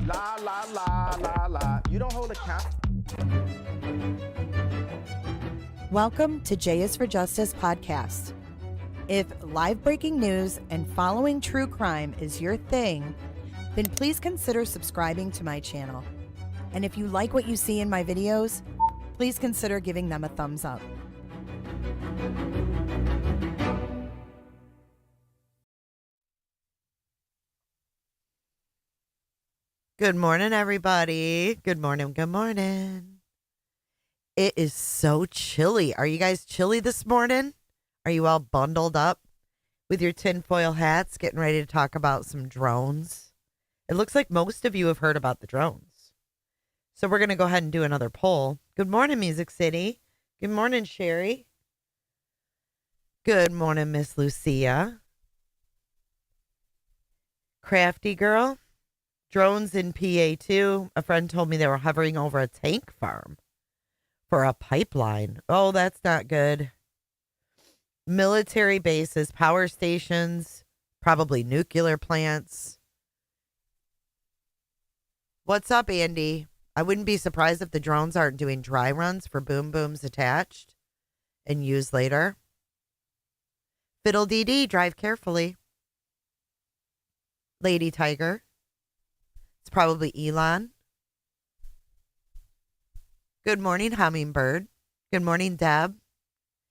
La, la, la, la, la. You don't hold a count. Welcome to J is for Justice podcast. If live breaking news and following true crime is your thing, then please consider subscribing to my channel. And if you like what you see in my videos, please consider giving them a thumbs up. Good morning, everybody. Good morning. Good morning. It is so chilly. Are you guys chilly this morning? Are you all bundled up with your tinfoil hats, getting ready to talk about some drones? It looks like most of you have heard about the drones. So we're going to go ahead and do another poll. Good morning, Music City. Good morning, Sherry. Good morning, Miss Lucia. Crafty girl. Drones in PA too. A friend told me they were hovering over a tank farm for a pipeline. Oh, that's not good. Military bases, power stations, probably nuclear plants. What's up, Andy? I wouldn't be surprised if the drones aren't doing dry runs for boom booms attached and used later. Fiddle DD, drive carefully. Lady Tiger. It's probably Elon. Good morning, Hummingbird. Good morning, Deb.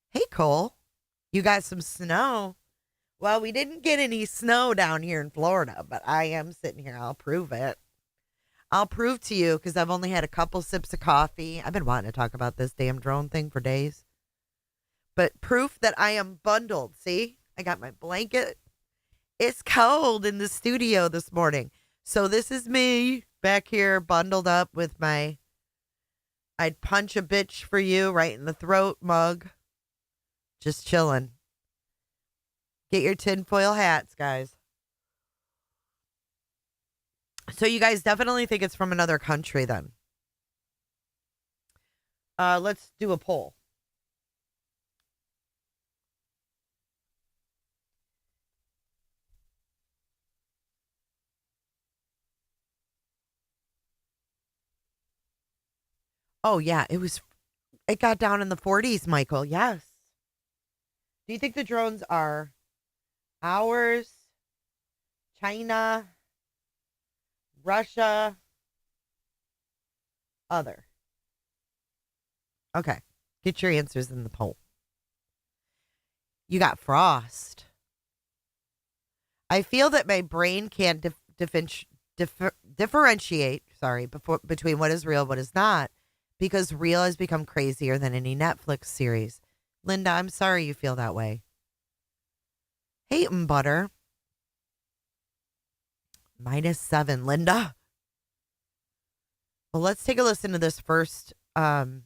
Hey, Cole. You got some snow. Well, we didn't get any snow down here in Florida, but I am sitting here. I'll prove it. I'll prove to you because I've only had a couple sips of coffee. I've been wanting to talk about this damn drone thing for days. But proof that I am bundled. See, I got my blanket. It's cold in the studio this morning. So this is me back here bundled up with my I'd punch a bitch for you right in the throat mug. Just chilling. Get your tinfoil hats, guys. So you guys definitely think it's from another country then. Let's do a poll. Oh, yeah, it got down in the 40s, Michael. Yes. Do you think the drones are ours, China, Russia, other? Okay. Get your answers in the poll. You got Frost. I feel that my brain can't differentiate, between what is real and what is not, because real has become crazier than any Netflix series. Linda, I'm sorry you feel that way. Hey, Butter. -7, Linda. Well, let's take a listen to this first Frozen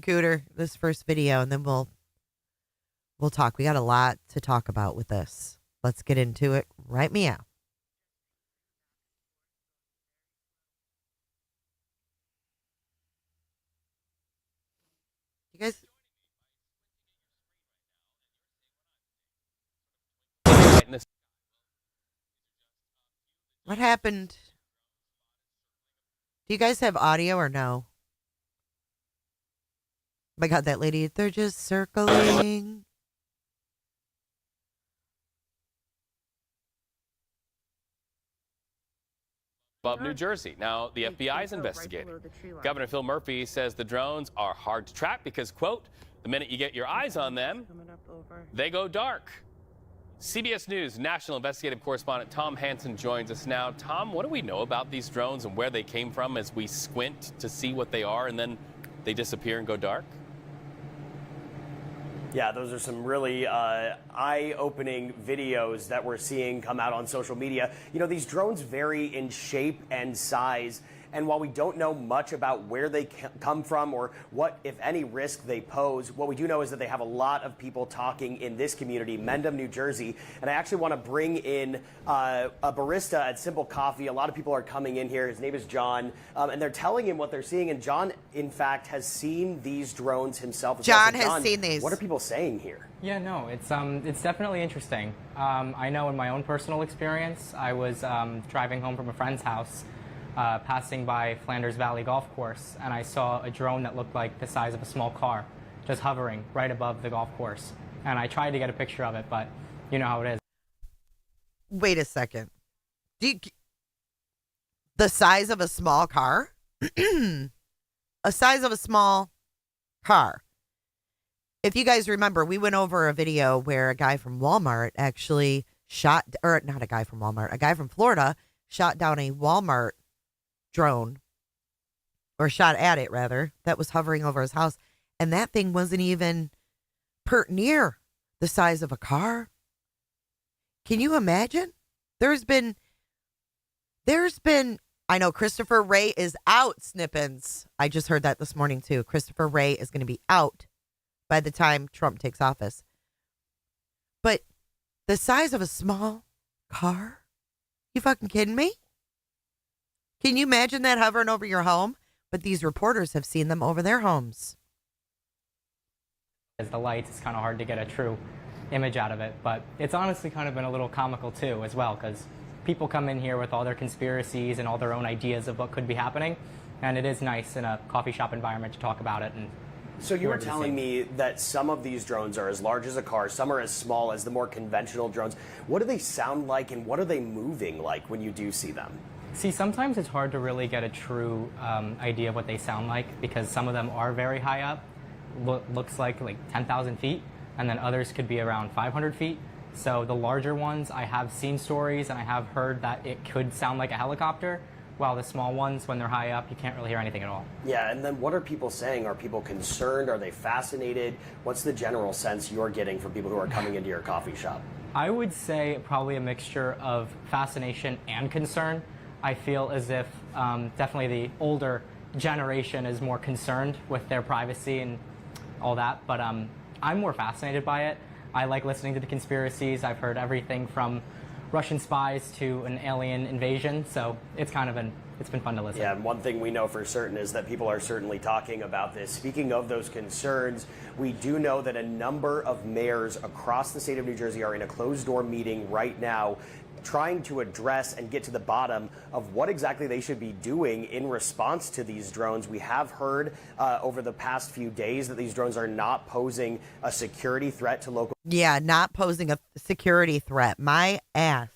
Cooter, this first video, and then we'll talk. We got a lot to talk about with this. Let's get into it right meow. You guys, what happened? Do you guys have audio or no? Oh my God, that lady, they're just circling. Above New Jersey. Now, the FBI is investigating. Governor Phil Murphy says the drones are hard to track because, quote, the minute you get your eyes on them, they go dark. CBS News national investigative correspondent Tom Hansen joins us now. Tom, what do we know about these drones and where they came from as we squint to see what they are and then they disappear and go dark? Yeah, those are some really eye-opening videos that we're seeing come out on social media. You know, these drones vary in shape and size. And while we don't know much about where they come from or what, if any, risk they pose, what we do know is that they have a lot of people talking in this community, Mendham, New Jersey. And I actually want to bring in a barista at Simple Coffee. A lot of people are coming in here. His name is John. And they're telling him what they're seeing. And John, in fact, has seen these drones himself. John has seen these. What are people saying here? Yeah, no, it's definitely interesting. I know in my own personal experience, I was driving home from a friend's house, passing by Flanders Valley Golf Course, and I saw a drone that looked like the size of a small car, just hovering right above the golf course. And I tried to get a picture of it, but you know how it is. Wait a second. The size of a small car? A size of a small car. If you guys remember, we went over a video where a guy from Walmart actually shot, or not a guy from Walmart, a guy from Florida shot down a Walmart drone, or shot at it rather, that was hovering over his house. And that thing wasn't even pert near the size of a car. Can you imagine? There's been, I know Christopher Wray is out, Snippins. I just heard that this morning too. Christopher Wray is going to be out by the time Trump takes office. But The size of a small car? You fucking kidding me? Can you imagine that hovering over your home? But these reporters have seen them over their homes. As the lights, it's kind of hard to get a true image out of it, but it's honestly kind of been a little comical too as well, because people come in here with all their conspiracies and all their own ideas of what could be happening, and it is nice in a coffee shop environment to talk about it. And so you were telling me that some of these drones are as large as a car, some are as small as the more conventional drones. What do they sound like, and what are they moving like when you do see them? See, sometimes it's hard to really get a true idea of what they sound like, because some of them are very high up, looks like 10,000 feet, and then others could be around 500 feet. So the larger ones, I have seen stories and I have heard that it could sound like a helicopter, while the small ones, when they're high up, you can't really hear anything at all. Yeah, and then what are people saying? Are people concerned? Are they fascinated? What's the general sense you're getting from people who are coming into your coffee shop? I would say probably a mixture of fascination and concern. I feel as if definitely the older generation is more concerned with their privacy and all that, but I'm more fascinated by it. I like listening to the conspiracies. I've heard everything from Russian spies to an alien invasion, so it's been fun to listen. Yeah, and one thing we know for certain is that people are certainly talking about this. Speaking of those concerns, we do know that a number of mayors across the state of New Jersey are in a closed-door meeting right now, trying to address and get to the bottom of what exactly they should be doing in response to these drones. We have heard over the past few days that these drones are not posing a security threat to local. Yeah, not posing a security threat. My ass.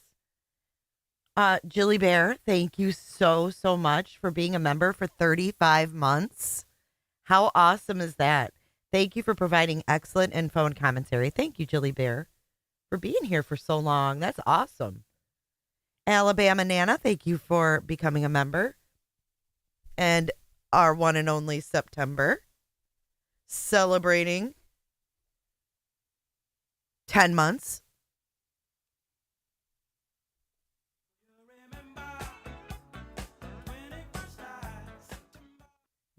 Jilly Bear, thank you so much for being a member for 35 months. How awesome is that? Thank you for providing excellent info and commentary. Thank you, Jilly Bear, for being here for so long. That's awesome. Alabama Nana, thank you for becoming a member. And our one and only September, celebrating 10 months.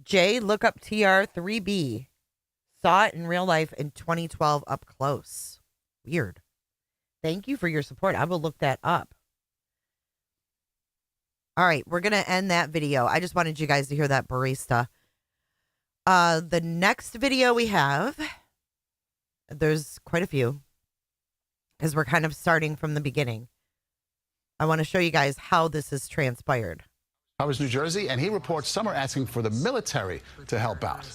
Jay, look up TR3B. Saw it in real life in 2012 up close. Weird. Thank you for your support. I will look that up. All right, we're going to end that video. I just wanted you guys to hear that barista. The next video we have, there's quite a few, because we're kind of starting from the beginning. I want to show you guys how this has transpired. Covers New Jersey, and he reports some are asking for the military to help out.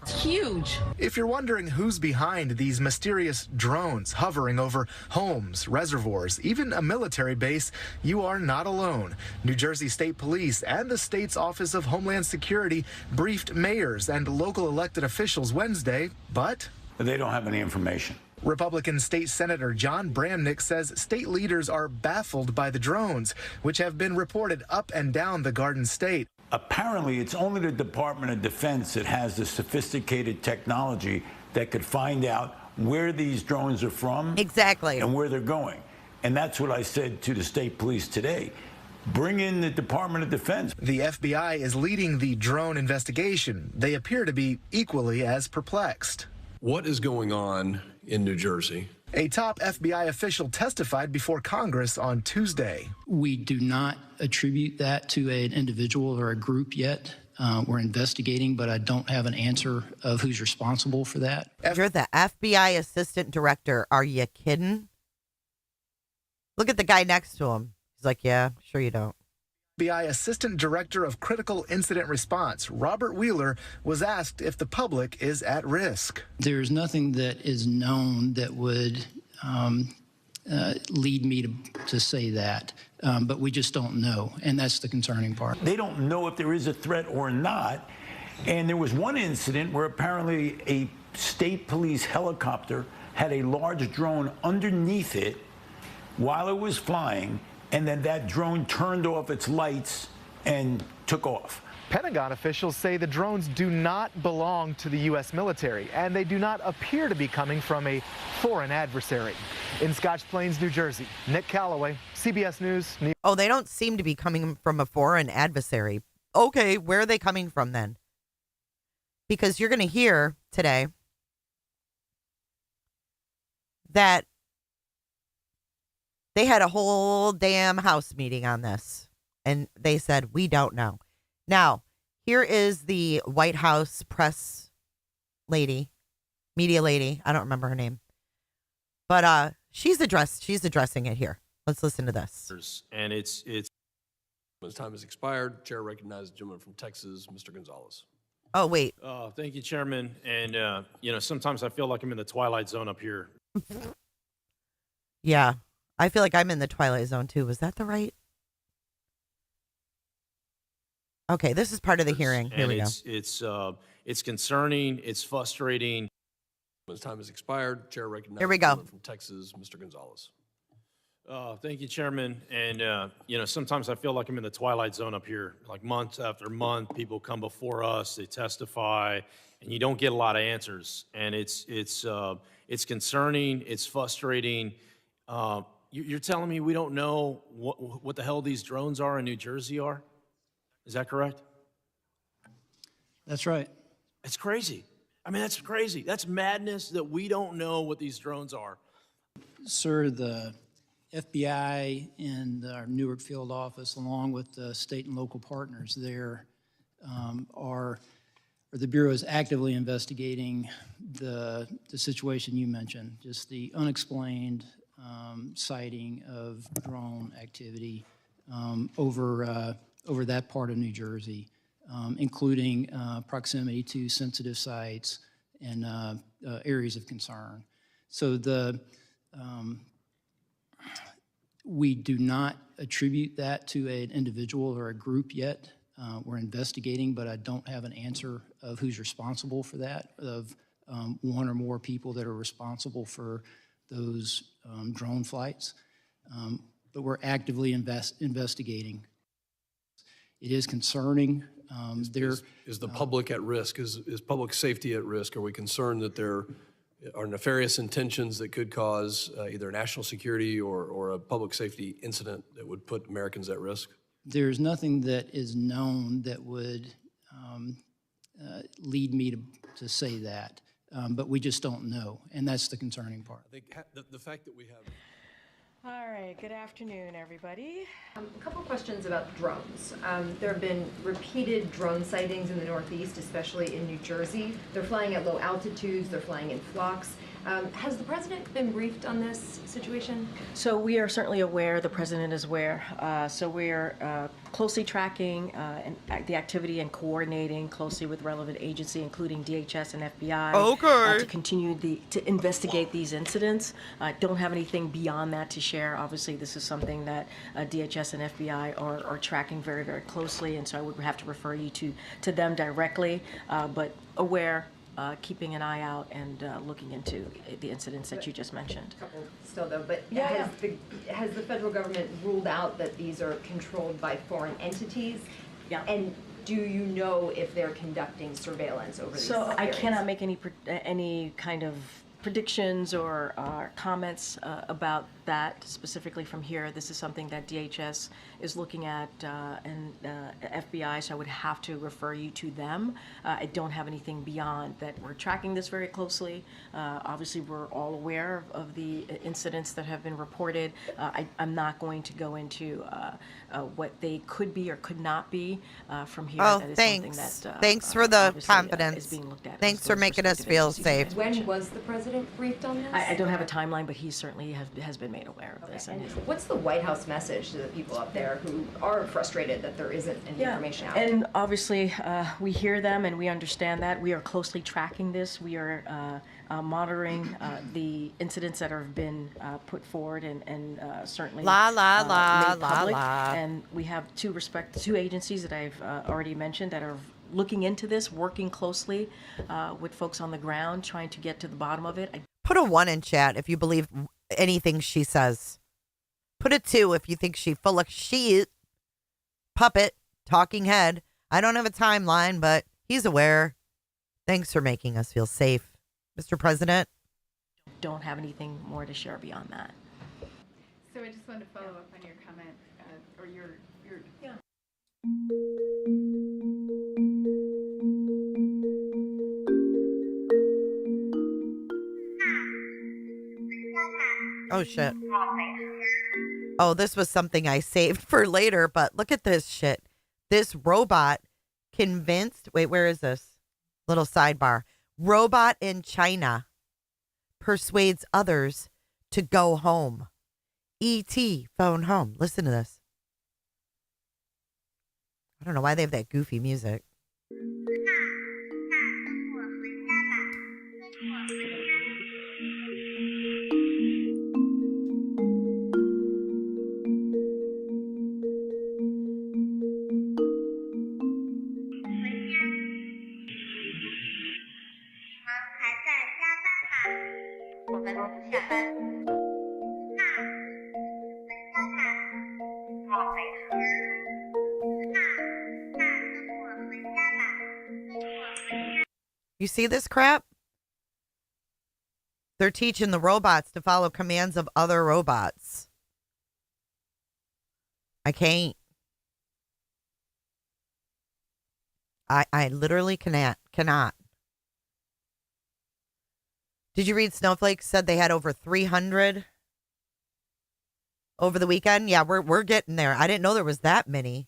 It's huge. If you're wondering who's behind these mysterious drones hovering over homes, reservoirs, even a military base, you are not alone. New Jersey State Police and the state's Office of Homeland Security briefed mayors and local elected officials Wednesday, but they don't have any information. Republican State Senator John Bramnick says state leaders are baffled by the drones, which have been reported up and down the Garden State. Apparently, it's only the Department of Defense that has the sophisticated technology that could find out where these drones are from. Exactly. And where they're going. And that's what I said to the state police today. Bring in the Department of Defense. The FBI is leading the drone investigation. They appear to be equally as perplexed. What is going on in New Jersey? A top FBI official testified before Congress on Tuesday. We do not attribute that to an individual or a group yet. We're investigating, but I don't have an answer of who's responsible for that. You're the FBI assistant director. Are you kidding? Look at the guy next to him. He's like, yeah, sure you don't. FBI Assistant Director of Critical Incident Response, Robert Wheeler, was asked if the public is at risk. There's nothing that is known that would lead me to say that, but we just don't know, and that's the concerning part. They don't know if there is a threat or not, and there was one incident where apparently a state police helicopter had a large drone underneath it while it was flying, and then that drone turned off its lights and took off. Pentagon officials say the drones do not belong to the U.S. military, and they do not appear to be coming from a foreign adversary. In Scotch Plains, New Jersey, Nick Calloway, CBS News. Oh, they don't seem to be coming from a foreign adversary. Okay, where are they coming from then? Because you're going to hear today that They had a whole damn House meeting on this, and they said, we don't know. Now, here is the White House press lady, media lady. I don't remember her name. But she's addressing it here. Let's listen to this. And it's his time has expired. Chair recognizes the gentleman from Texas, Mr. Gonzalez. Oh, wait. Thank you, Chairman. And, sometimes I feel like I'm in the twilight zone up here. Yeah, I feel like I'm in the Twilight Zone, too. Was that the right? Okay, this is part of the hearing. Here we go. It's concerning. It's frustrating. His time has expired. Chair recognizes Here we the go. gentleman from Texas, Mr. Gonzalez. Thank you, Chairman. And, sometimes I feel like I'm in the twilight zone up here. Like month after month, people come before us, they testify, and you don't get a lot of answers. And it's concerning. It's frustrating. You're telling me we don't know what the hell these drones are in New Jersey are? Is that correct? That's right. It's crazy. I mean, that's crazy. That's madness that we don't know what these drones are. Sir, the FBI and our Newark field office, along with the state and local partners there, the Bureau is actively investigating the situation you mentioned, just the unexplained sighting of drone activity over that part of New Jersey, including proximity to sensitive sites and areas of concern. So we do not attribute that to an individual or a group yet. We're investigating, but I don't have an answer of who's responsible for that, of one or more people that are responsible for those drone flights. But we're actively investigating. It is concerning. Is the public at risk? Is public safety at risk? Are we concerned that there are nefarious intentions that could cause either national security or a public safety incident that would put Americans at risk? There's nothing that is known that would lead me to say that, but we just don't know, and that's the concerning part. I think the fact that we have... All right, good afternoon, everybody. A couple questions about drones. There have been repeated drone sightings in the Northeast, especially in New Jersey. They're flying at low altitudes, they're flying in flocks. Has the president been briefed on this situation? So we are certainly aware, the president is aware. So we're closely tracking the activity and coordinating closely with relevant agency, including DHS and FBI, to continue to investigate these incidents. Don't have anything beyond that to share. Obviously, this is something that DHS and FBI are tracking very, very closely, and so I would have to refer you to them directly, but aware. Keeping an eye out and looking into the incidents that you just mentioned. Still though, but has the federal government ruled out that these are controlled by foreign entities? Yeah. And do you know if they're conducting surveillance over these So areas? I cannot make any kind of predictions or comments about that specifically from here. This is something that DHS is looking at and FBI, so I would have to refer you to them. I don't have anything beyond that. We're tracking this very closely. Obviously, we're all aware of the incidents that have been reported. I'm not going to go into what they could be or could not be from here. Oh, that is thanks. something that, Thanks for the confidence. is being looked at. Thanks for making us feel safe. When was the president briefed on this? I don't have a timeline, but he certainly has been made aware of this. And what's the White House message to the people up there who are frustrated that there isn't any information out? And obviously, we hear them and we understand that. We are closely tracking this. We are monitoring the incidents that have been put forward and certainly made public. And we have two agencies that I've already mentioned that are looking into this, working closely with folks on the ground, trying to get to the bottom of it. Put a 1 in chat if you believe anything she says. Put a 2 if you think she full of shit. Puppet, talking head. I don't have a timeline, but he's aware. Thanks for making us feel safe, Mr. President. Don't have anything more to share beyond that. So I just wanted to follow up on your comment, or your. Yeah. Oh, shit. Oh, this was something I saved for later, but look at this shit. This robot convinced, wait, where is this? Little sidebar. Robot in China persuades others to go home. E.T. phone home. Listen to this. I don't know why they have that goofy music. You see this crap? They're teaching the robots to follow commands of other robots. I can't. I literally cannot. Did you read Snowflake said they had over 300 over the weekend? Yeah, we're getting there. I didn't know there was that many.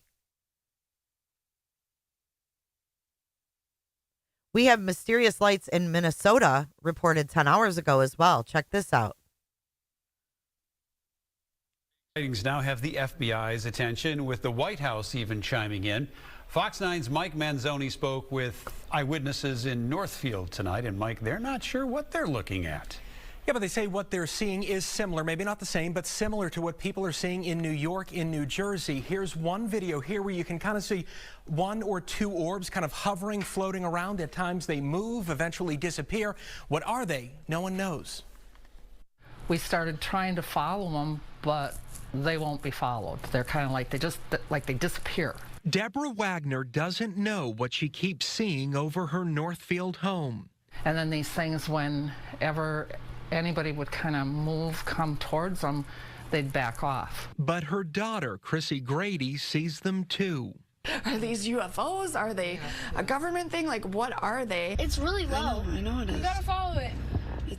We have mysterious lights in Minnesota reported 10 hours ago as well. Check this out. Sightings now have the FBI's attention, with the White House even chiming in. Fox 9's Mike Manzoni spoke with eyewitnesses in Northfield tonight. And Mike, they're not sure what they're looking at. Yeah, but they say what they're seeing is similar, maybe not the same, but similar to what people are seeing in New York, in New Jersey. Here's one video here where you can kind of see one or two orbs kind of hovering, floating around. At times they move, eventually disappear. What are they? No one knows. We started trying to follow them, but they won't be followed. They're kind of like they disappear. Deborah Wagner doesn't know what she keeps seeing over her Northfield home. And then these things, whenever anybody would kind of come towards them, they'd back off. But her daughter, Chrissy Grady, sees them too. Are these UFOs? Are they a government thing? Like, what are they? It's really low. I know it is. You gotta follow it.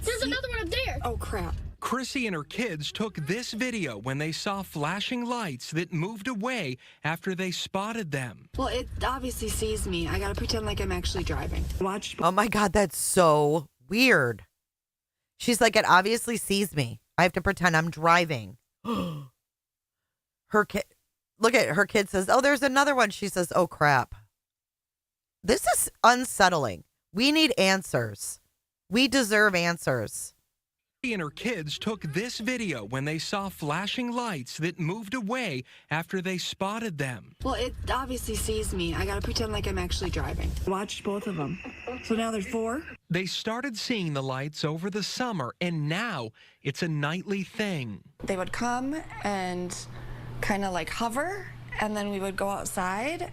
There's another one up there. Oh, crap. Chrissy and her kids took this video when they saw flashing lights that moved away after they spotted them. Well, it obviously sees me. I gotta pretend like I'm actually driving. Watch. Oh my God, that's so weird. She's like, it obviously sees me. I have to pretend I'm driving. Her kid, look at her kid says, oh, there's another one. She says, oh crap. This is unsettling. We need answers. We deserve answers. She and her kids took this video when they saw flashing lights that moved away after they spotted them. Well, it obviously sees me. I gotta pretend like I'm actually driving. Watched both of them. So now there's 4. They started seeing the lights over the summer, and now it's a nightly thing. They would come and kind of like hover, and then we would go outside,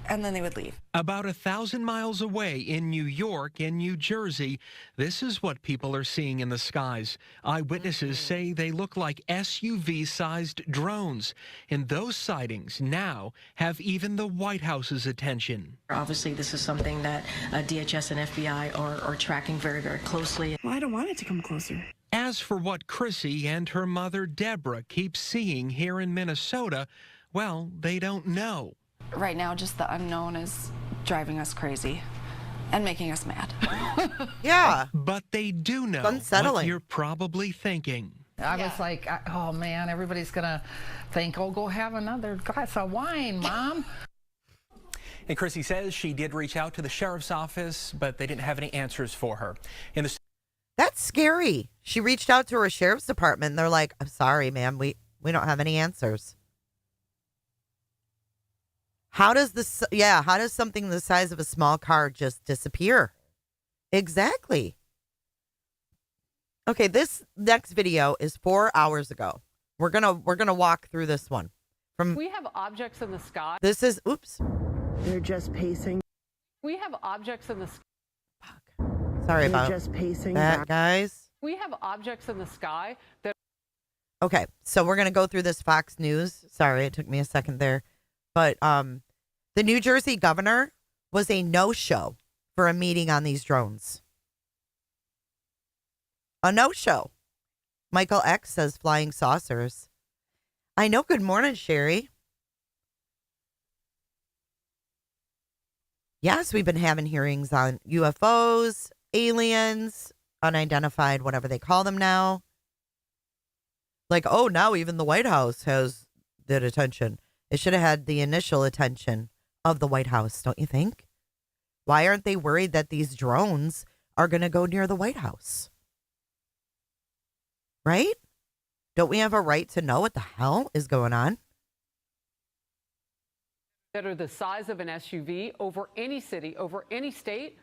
and then they would leave. About 1,000 miles away in New York and New Jersey, this is what people are seeing in the skies. Eyewitnesses say they look like SUV-sized drones, and those sightings now have even the White House's attention. Obviously, this is something that DHS and FBI are tracking very, very closely. Well, I don't want it to come closer. As for what Chrissy and her mother, Deborah, keep seeing here in Minnesota, well, they don't know. Right now, just the unknown is driving us crazy and making us mad. Yeah. But they do know what you're probably thinking. I was like, oh man, everybody's gonna think, oh, go have another glass of wine, Mom. And Chrissy says she did reach out to the sheriff's office, but they didn't have any answers for her. That's scary. She reached out to her sheriff's department and they're like, I'm sorry, ma'am, we don't have any answers. How does something the size of a small car just disappear? Exactly. Okay, this next video is 4 hours ago. We're gonna walk through this one. We have objects in the sky. This is oops. They're just pacing. We have objects in the sky. Sorry about just pacing that, back. guys. We have objects in the sky that. Okay, so we're gonna go through this Fox News. Sorry, it took me a second there, but the New Jersey governor was a no-show for a meeting on these drones. A no-show. Michael X says flying saucers. I know. Good morning, Sherry. Yes, we've been having hearings on UFOs, aliens, unidentified, whatever they call them now. Like, oh, now even the White House has that attention. It should have had the initial attention of the White House, don't you think? Why aren't they worried that these drones are going to go near the White House? Right? Don't we have a right to know what the hell is going on? That are the size of an SUV over any city, over any state.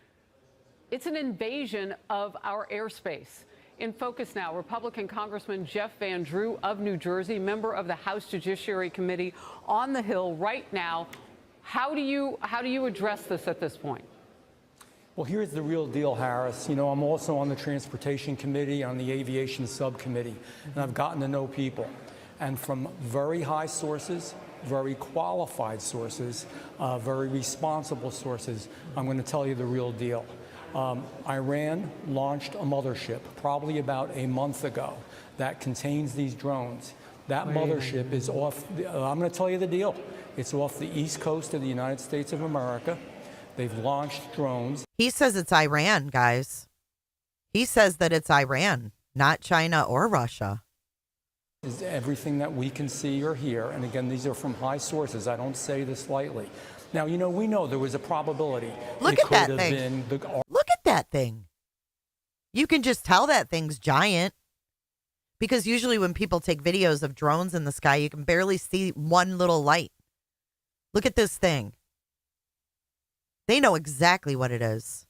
It's an invasion of our airspace. In focus now, Republican Congressman Jeff Van Drew of New Jersey, member of the House Judiciary Committee on the Hill right now. How do you address this at this point? Well, here's the real deal, Harris. You know, I'm also on the Transportation Committee, on the Aviation Subcommittee, and I've gotten to know people. And from very high sources, very qualified sources, very responsible sources, I'm going to tell you the real deal. Iran launched a mothership probably about a month ago that contains these drones. That mothership is off, I'm going to tell you the deal. It's off the east coast of the United States of America. They've launched drones. He says it's Iran, guys. He says that it's Iran, not China or Russia. Is everything that we can see or hear. And again, these are from high sources. I don't say this lightly. Now, you know, we know there was a probability. Look at that thing. Look at that thing. You can just tell that thing's giant. Because usually when people take videos of drones in the sky, you can barely see one little light. Look at this thing. They know exactly what it is.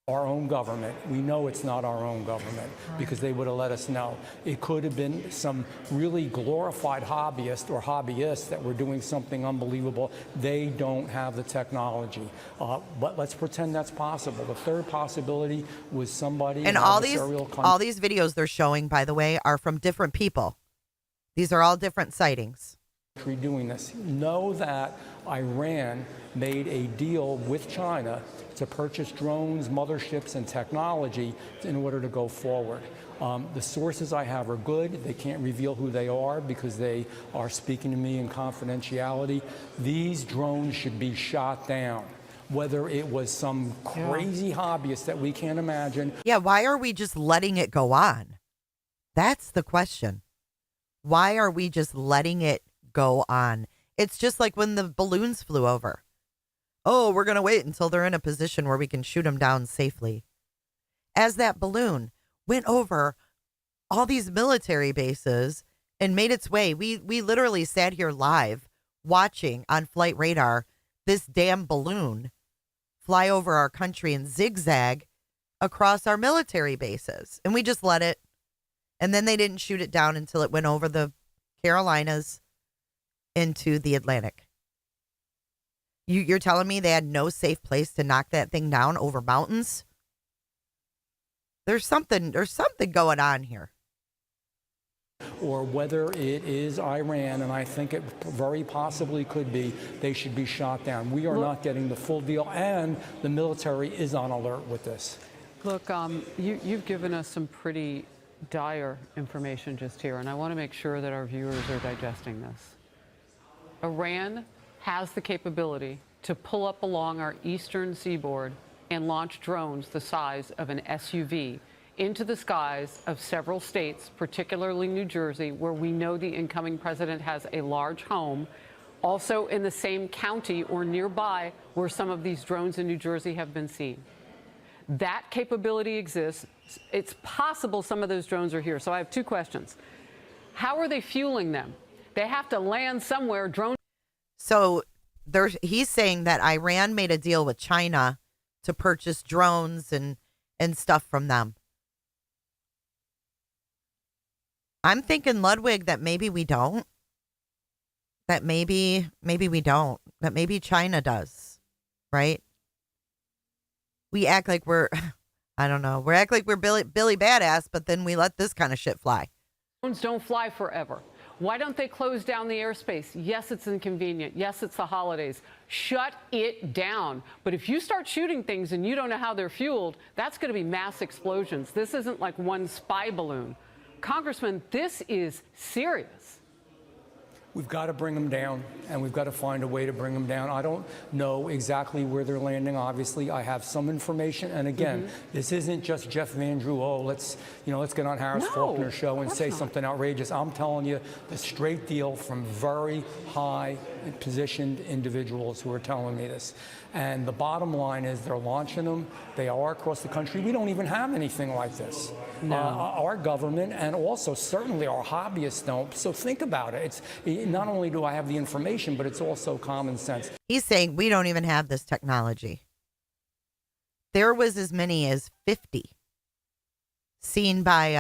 Our own government. We know it's not our own government because they would have let us know. It could have been some really glorified hobbyist or hobbyists that were doing something unbelievable. They don't have the technology. But let's pretend that's possible. The third possibility was somebody. And all these videos they're showing, by the way, are from different people. These are all different sightings. Doing this. Know that Iran made a deal with China to purchase drones, motherships, and technology in order to go forward. The sources I have are good. They can't reveal who they are because they are speaking to me in confidentiality. These drones should be shot down. Whether it was some crazy hobbyist that we can't imagine. Yeah, why are we just letting it go on? That's the question. Why are we just letting it go on? It's just like when the balloons flew over. Oh, we're going to wait until they're in a position where we can shoot them down safely. As that balloon went over all these military bases and made its way, we literally sat here live watching on flight radar this damn balloon fly over our country and zigzag across our military bases. And we just let it. And then they didn't shoot it down until it went over the Carolinas into the Atlantic. You're telling me they had no safe place to knock that thing down over mountains? There's something going on here. Or whether it is Iran, and I think it very possibly could be, they should be shot down. We are not getting the full deal, and the military is on alert with this. Look, you've given us some pretty dire information just here, and I want to make sure that our viewers are digesting this. Iran has the capability to pull up along our eastern seaboard and launch drones the size of an SUV into the skies of several states, particularly New Jersey, where we know the incoming president has a large home, also in the same county or nearby where some of these drones in New Jersey have been seen. That capability exists. It's possible some of those drones are here. So I have two questions. How are they fueling them? They have to land somewhere. Drone. So he's saying that Iran made a deal with China to purchase drones and stuff from them. I'm thinking, Ludwig, that maybe we don't. That maybe we don't. That maybe China does. Right? We act like we're, I don't know. We act like we're Billy Badass, but then we let this kind of shit fly. Drones don't fly forever. Why don't they close down the airspace? Yes, it's inconvenient. Yes, it's the holidays. Shut it down. But if you start shooting things and you don't know how they're fueled, that's going to be mass explosions. This isn't like one spy balloon. Congressman, this is serious. We've got to bring them down, and we've got to find a way to bring them down. I don't know exactly where they're landing. Obviously, I have some information. And again, this isn't just Jeff Van Drew. Oh, let's get on Harris Faulkner's show and say something outrageous. I'm telling you the straight deal from very high positioned individuals who are telling me this. And the bottom line is they're launching them. They are across the country. We don't even have anything like this. No. Our government and also certainly our hobbyists don't. So think about it. It's not only do I have the information, but it's also common sense. He's saying we don't even have this technology. There was as many as 50 seen by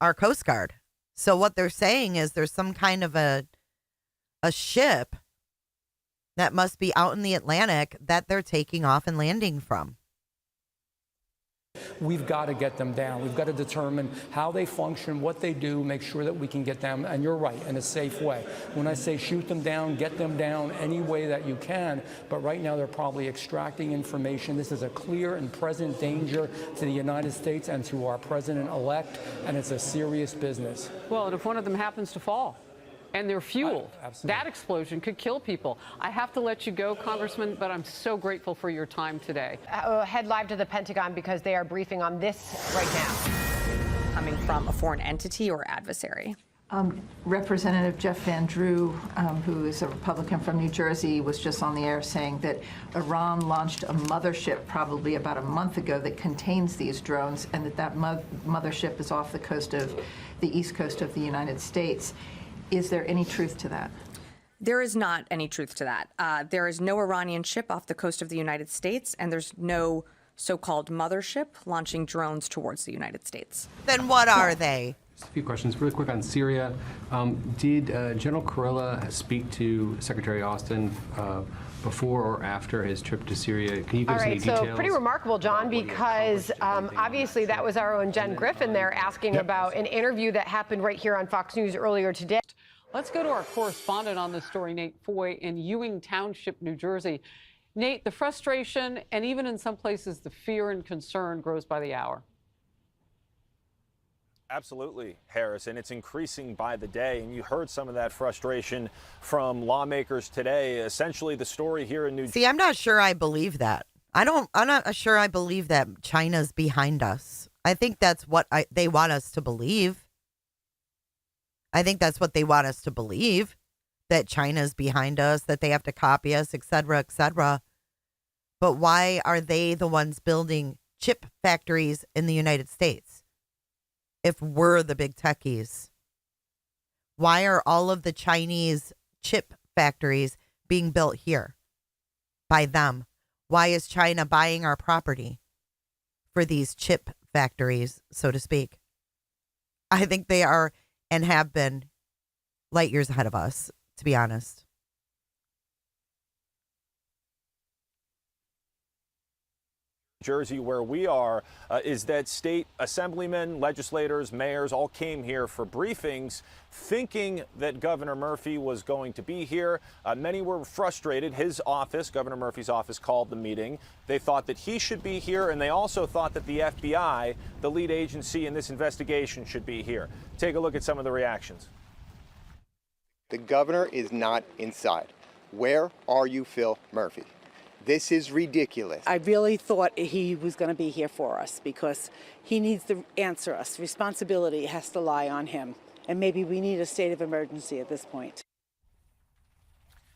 our Coast Guard. So what they're saying is there's some kind of a ship that must be out in the Atlantic that they're taking off and landing from. We've got to get them down. We've got to determine how they function, what they do, make sure that we can get them, and you're right, in a safe way. When I say shoot them down, get them down any way that you can, but right now they're probably extracting information. This is a clear and present danger to the United States and to our president-elect, and it's a serious business. Well, and if one of them happens to fall and they're fueled, that explosion could kill people. I have to let you go, Congressman, but I'm so grateful for your time today. Head live to the Pentagon because they are briefing on this right now. Coming from a foreign entity or adversary? Representative Jeff Van Drew, who is a Republican from New Jersey, was just on the air saying that Iran launched a mothership probably about a month ago that contains these drones, and that mothership is off the coast of the east coast of the United States. Is there any truth to that? There is not any truth to that. There is no Iranian ship off the coast of the United States, and there's no so-called mothership launching drones towards the United States. Then what are they? Just a few questions really quick on Syria. Did General Kurilla speak to Secretary Austin before or after his trip to Syria? Can you give us any details? So pretty remarkable, John, because obviously that was our own Jen Griffin there asking about an interview that happened right here on Fox News earlier today. Let's go to our correspondent on this story, Nate Foy, in Ewing Township, New Jersey. Nate, the frustration and even in some places the fear and concern grows by the hour. Absolutely, Harris, and it's increasing by the day. And you heard some of that frustration from lawmakers today. Essentially, the story here in New Jersey. See, I'm not sure I believe that. I'm not sure I believe that China's behind us. I think that's what they want us to believe. I think that's what they want us to believe, that China's behind us, that they have to copy us, et cetera, et cetera. But why are they the ones building chip factories in the United States if we're the big techies? Why are all of the Chinese chip factories being built here by them? Why is China buying our property for these chip factories, so to speak? I think they are and have been light years ahead of us, to be honest. Jersey, where we are, is that state assemblymen, legislators, mayors all came here for briefings thinking that Governor Murphy was going to be here. Many were frustrated. His office, Governor Murphy's office, called the meeting. They thought that he should be here, and they also thought that the FBI, the lead agency in this investigation, should be here. Take a look at some of the reactions. The governor is not inside. Where are you, Phil Murphy? This is ridiculous. I really thought he was going to be here for us because he needs to answer us. Responsibility has to lie on him. And maybe we need a state of emergency at this point.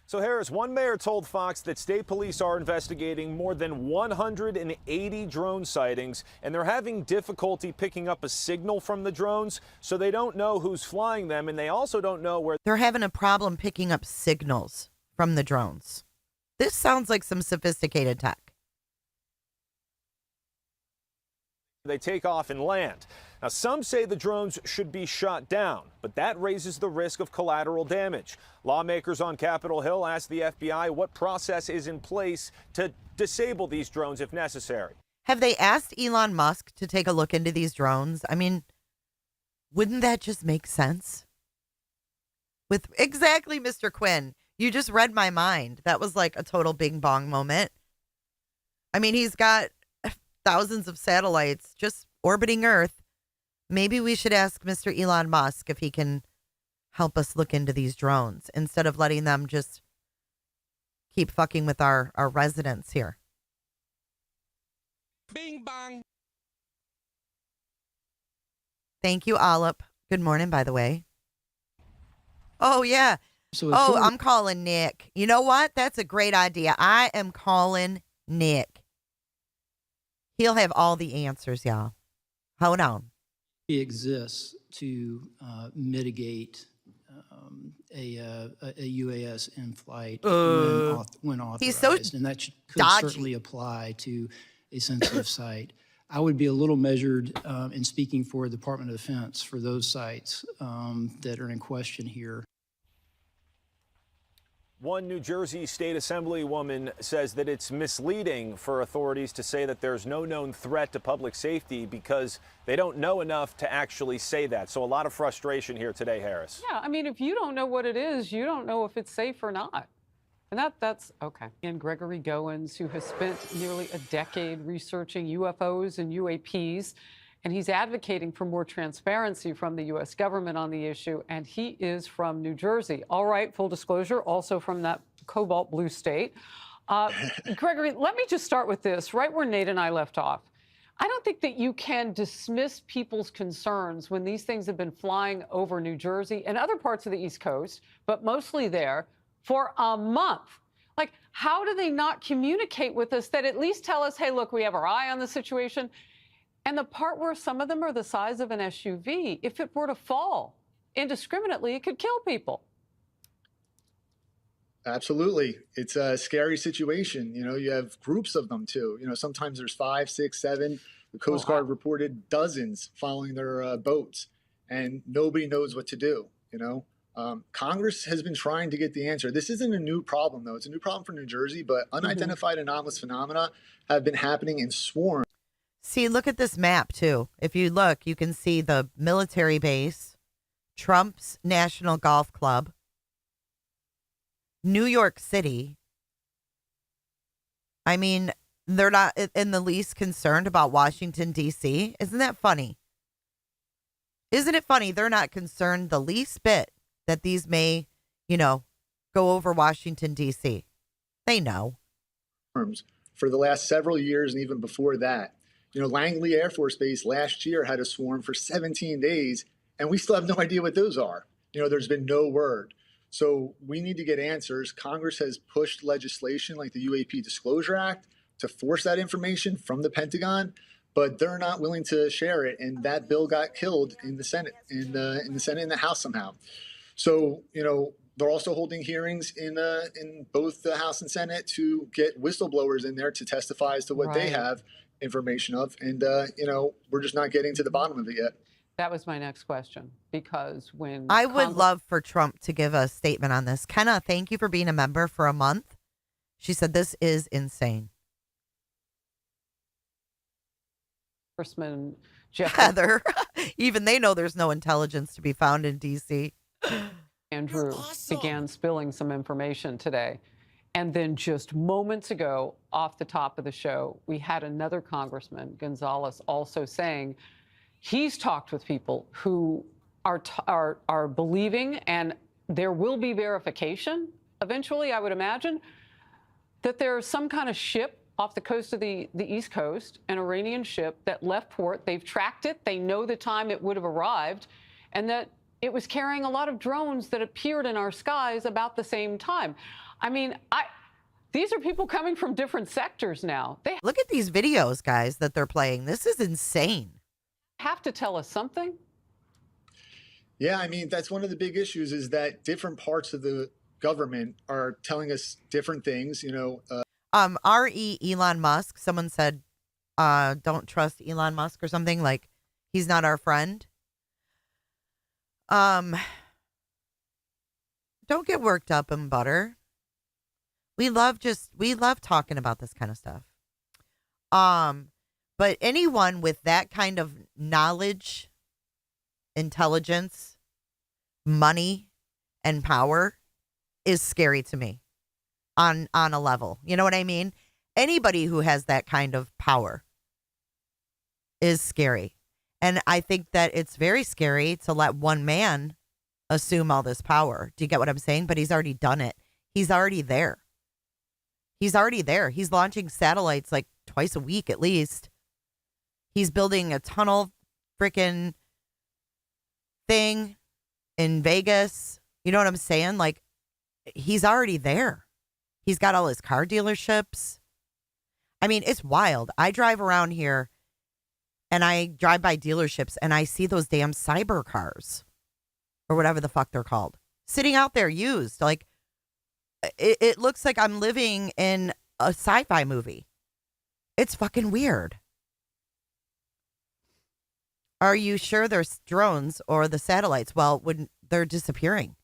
So, Harris, one mayor told Fox that state police are investigating more than 180 drone sightings, and they're having difficulty picking up a signal from the drones, so they don't know who's flying them, and they also don't know where. They're having a problem picking up signals from the drones. This sounds like some sophisticated tech. They take off and land. Now, some say the drones should be shot down, but that raises the risk of collateral damage. Lawmakers on Capitol Hill asked the FBI what process is in place to disable these drones if necessary. Have they asked Elon Musk to take a look into these drones? I mean, Wouldn't that just make sense? With exactly, Mr. Quinn, you just read my mind. That was like a total bing bong moment. I mean, he's got thousands of satellites just orbiting Earth. Maybe we should ask Mr. Elon Musk if he can help us look into these drones instead of letting them just keep fucking with our residents here. Bing bong. Thank you, Olip. Good morning, by the way. Oh, yeah. I'm calling Nick. You know what? That's a great idea. I am calling Nick. He'll have all the answers, y'all. Hold on. Exists to mitigate a UAS in flight when authorized. He's so and that could dodgy. certainly apply to a sensitive site. I would be a little measured in speaking for the Department of Defense for those sites that are in question here. One New Jersey State Assemblywoman says that it's misleading for authorities to say that there's no known threat to public safety because they don't know enough to actually say that. So a lot of frustration here today, Harris. Yeah, I mean, if you don't know what it is, you don't know if it's safe or not. And that's okay. And Gregory Goins, who has spent nearly a decade researching UFOs and UAPs, and he's advocating for more transparency from the U.S. government on the issue, and he is from New Jersey. All right, full disclosure, also from that cobalt blue state. Gregory, let me just start with this, right where Nate and I left off. I don't think that you can dismiss people's concerns when these things have been flying over New Jersey and other parts of the East Coast, but mostly there, for a month. Like, how do they not communicate with us that at least tell us, hey, look, we have our eye on the situation? And the part where some of them are the size of an SUV, if it were to fall indiscriminately, it could kill people. Absolutely. It's a scary situation. You know, you have groups of them too. You know, sometimes there's 5, 6, 7. The Coast Guard reported dozens following their boats, and nobody knows what to do, you know. Congress has been trying to get the answer. This isn't a new problem, though. It's a new problem for New Jersey, but unidentified anomalous phenomena have been happening in swarms. See, look at this map, too. If you look, you can see the military base, Trump's National Golf Club, New York City. I mean, they're not in the least concerned about Washington, D.C. Isn't that funny? Isn't it funny? They're not concerned the least bit that these may, you know, go over Washington, D.C. They know. For the last several years and even before that. You know, Langley Air Force Base last year had a swarm for 17 days, and we still have no idea what those are. You know, there's been no word. So we need to get answers. Congress has pushed legislation like the UAP Disclosure Act to force that information from the Pentagon, but they're not willing to share it. And that bill got killed in the Senate, in the Senate and the House somehow. So, you know, they're also holding hearings in both the House and Senate to get whistleblowers in there to testify as to what they have information of. And, you know, we're just not getting to the bottom of it yet. That was my next question, because when I would love for Trump to give a statement on this. Kenna, thank you for being a member for a month. She said this is insane. Congressman Jeff Heather, even they know there's no intelligence to be found in D.C. Andrew began spilling some information today. And then just moments ago, off the top of the show, we had another congressman, Gonzalez, also saying he's talked with people who are believing, and there will be verification eventually, I would imagine, that there's some kind of ship off the coast of the East Coast, an Iranian ship that left port. They've tracked it. They know the time it would have arrived, and that it was carrying a lot of drones that appeared in our skies about the same time. I mean, these are people coming from different sectors now. They Look at these videos, guys, that they're playing. This is insane. Have to tell us something. Yeah, I mean, that's one of the big issues is that different parts of the government are telling us different things, you know. R.E. Elon Musk, someone said, don't trust Elon Musk or something, like he's not our friend. Don't get worked up and butter. We love talking about this kind of stuff. But anyone with that kind of knowledge intelligence, money, and power is scary to me on a level. You know what I mean? Anybody who has that kind of power is scary. And I think that it's very scary to let one man assume all this power. Do you get what I'm saying? But he's already done it. He's already there. He's already there. He's launching satellites like twice a week at least. He's building a tunnel freaking thing in Vegas. You know what I'm saying? Like, he's already there. He's got all his car dealerships. I mean, it's wild. I drive around here and I drive by dealerships and I see those damn cyber cars or whatever the fuck they're called sitting out there used. Like, it looks like I'm living in a sci-fi movie. It's fucking weird. Are you sure there's drones or the satellites? Well, when they're disappearing,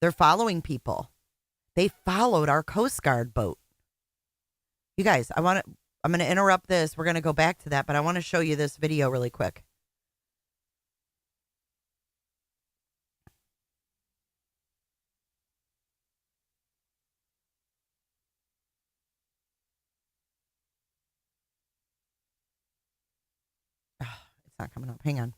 they're following people. They followed our Coast Guard boat. You guys, I'm going to interrupt this. We're going to go back to that, but I want to show you this video really quick. It's not coming up. Hang on.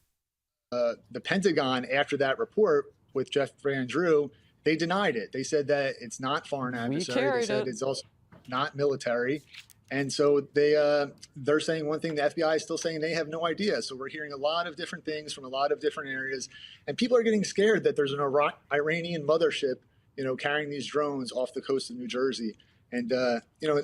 The Pentagon, after that report with Jeff Van Drew, they denied it. They said that it's not foreign adversary. They said it's also not military. And so they're saying one thing, the FBI is still saying they have no idea. So we're hearing a lot of different things from a lot of different areas. And people are getting scared that there's an Iranian mothership, carrying these drones off the coast of New Jersey. And,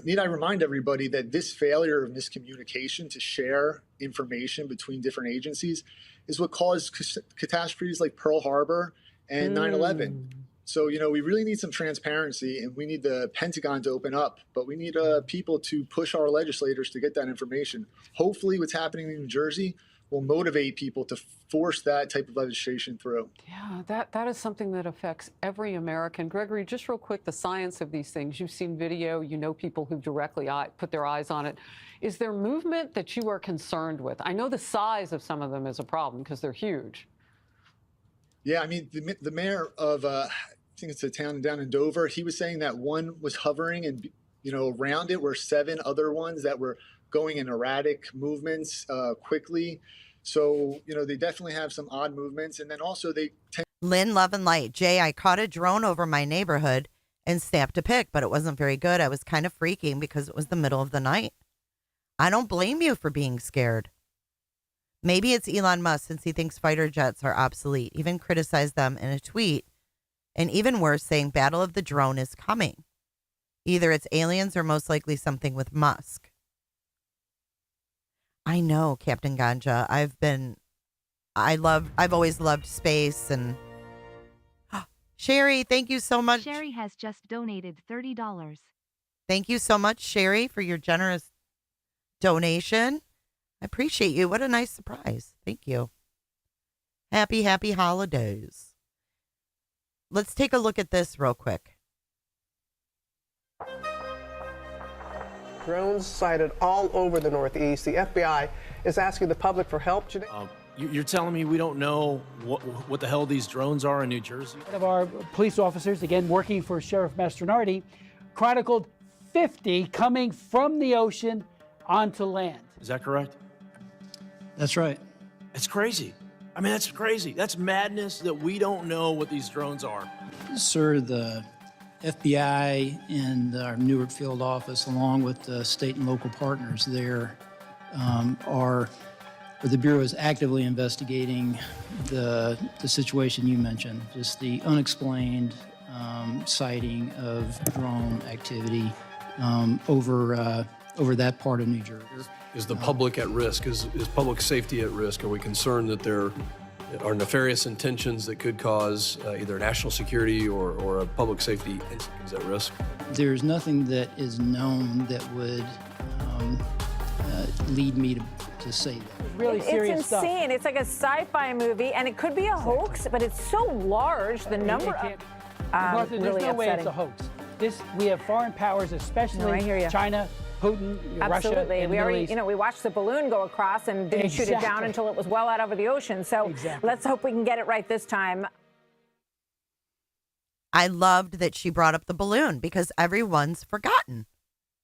need I remind everybody that this failure of miscommunication to share information between different agencies is what caused catastrophes like Pearl Harbor and 9/11. So, we really need some transparency and we need the Pentagon to open up, but we need people to push our legislators to get that information. Hopefully what's happening in New Jersey will motivate people to force that type of legislation through. Yeah, that is something that affects every American. Gregory, just real quick, the science of these things. You've seen video, you know people who directly put their eyes on it. Is there movement that you are concerned with? I know the size of some of them is a problem because they're huge. Yeah, I mean, the mayor of, I think it's a town down in Dover, he was saying that one was hovering and, around it were 7 other ones that were going in erratic movements quickly. So, they definitely have some odd movements. And then also they tend. Lynn, Love and Light. Jay, I caught a drone over my neighborhood and snapped a pic, but it wasn't very good. I was kind of freaking because it was the middle of the night. I don't blame you for being scared. Maybe it's Elon Musk since he thinks fighter jets are obsolete, even criticized them in a tweet. And even worse, saying Battle of the Drone is coming. Either it's aliens or most likely something with Musk. I know, Captain Ganja. I've always loved space and Sherry, thank you so much. Sherry has just donated $30. Thank you so much, Sherry, for your generous donation. I appreciate you. What a nice surprise. Thank you. Happy holidays. Let's take a look at this real quick. Drones sighted all over the Northeast. The FBI is asking the public for help today. You're telling me we don't know what the hell these drones are in New Jersey? One of our police officers, again working for Sheriff Mastronardi, chronicled 50 coming from the ocean onto land. Is that correct? That's right. It's crazy. I mean, that's crazy. That's madness that we don't know what these drones are. Sir, the FBI and our Newark field office, along with the state and local partners there, the Bureau is actively investigating the situation you mentioned, just the unexplained sighting of drone activity over that part of New Jersey. Is the public at risk? Is public safety at risk? Are we concerned that there are nefarious intentions that could cause either national security or a public safety incident at risk? There's nothing that is known that would lead me to say that. Really serious stuff. It's insane. It's like a sci-fi movie, and it could be a hoax, but it's so large. The number Martha, there's really no way it's upsetting. a hoax. We have foreign powers, especially China, Putin, Russia, Absolutely. and We the Middle already, East. we watched the balloon go across and didn't shoot it down until it was well out over the ocean. So let's hope we can get it right this time. I loved that she brought up the balloon because everyone's forgotten.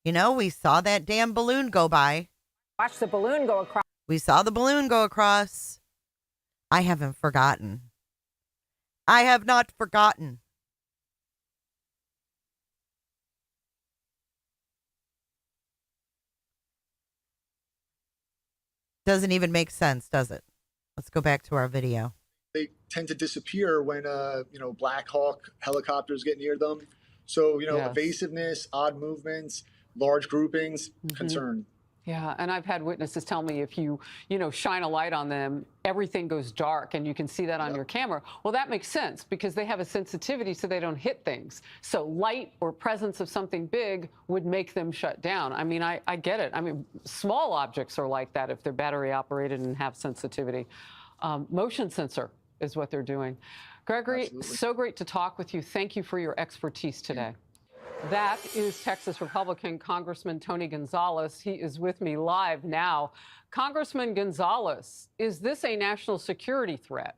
We saw that damn balloon go by. Watch the balloon go across. We saw the balloon go across. I haven't forgotten. I have not forgotten. Doesn't even make sense, does it? Let's go back to our video. They tend to disappear when, Black Hawk helicopters get near them. So, Yes. evasiveness, odd movements, large groupings, concern. Yeah, and I've had witnesses tell me if you shine a light on them, everything goes dark and you can see that on your camera. Well, that makes sense because they have a sensitivity so they don't hit things. So light or presence of something big would make them shut down. I mean, I get it. I mean, small objects are like that if they're battery operated and have sensitivity. Motion sensor is what they're doing. Gregory, Absolutely. so great to talk with you. Thank you for your expertise today. That is Texas Republican Congressman Tony Gonzalez. He is with me live now. Congressman Gonzalez, is this a national security threat?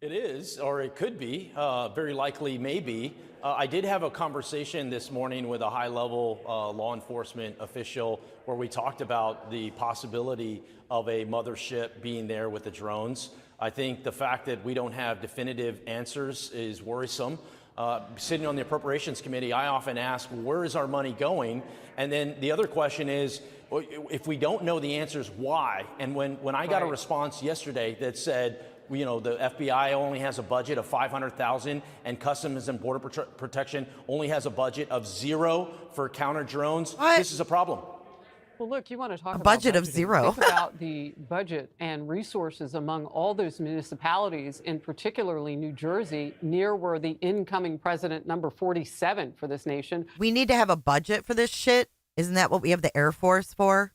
It is, or it could be, very likely maybe. I did have a conversation this morning with a high-level law enforcement official where we talked about the possibility of a mothership being there with the drones. I think the fact that we don't have definitive answers is worrisome. Sitting on the Appropriations Committee, I often ask, where is our money going? And then the other question is, if we don't know the answers, why? And when I got a response yesterday that said, the FBI only has a budget of $500,000 and Customs and Border Protection only has a budget of $0 for counter drones, this is a problem. Well, look, you want to talk A about budget of budgeting. $0. Think about the budget and resources among all those municipalities, in particularly New Jersey, near where the incoming president, number 47 for this nation. We need to have a budget for this shit. Isn't that what we have the Air Force for?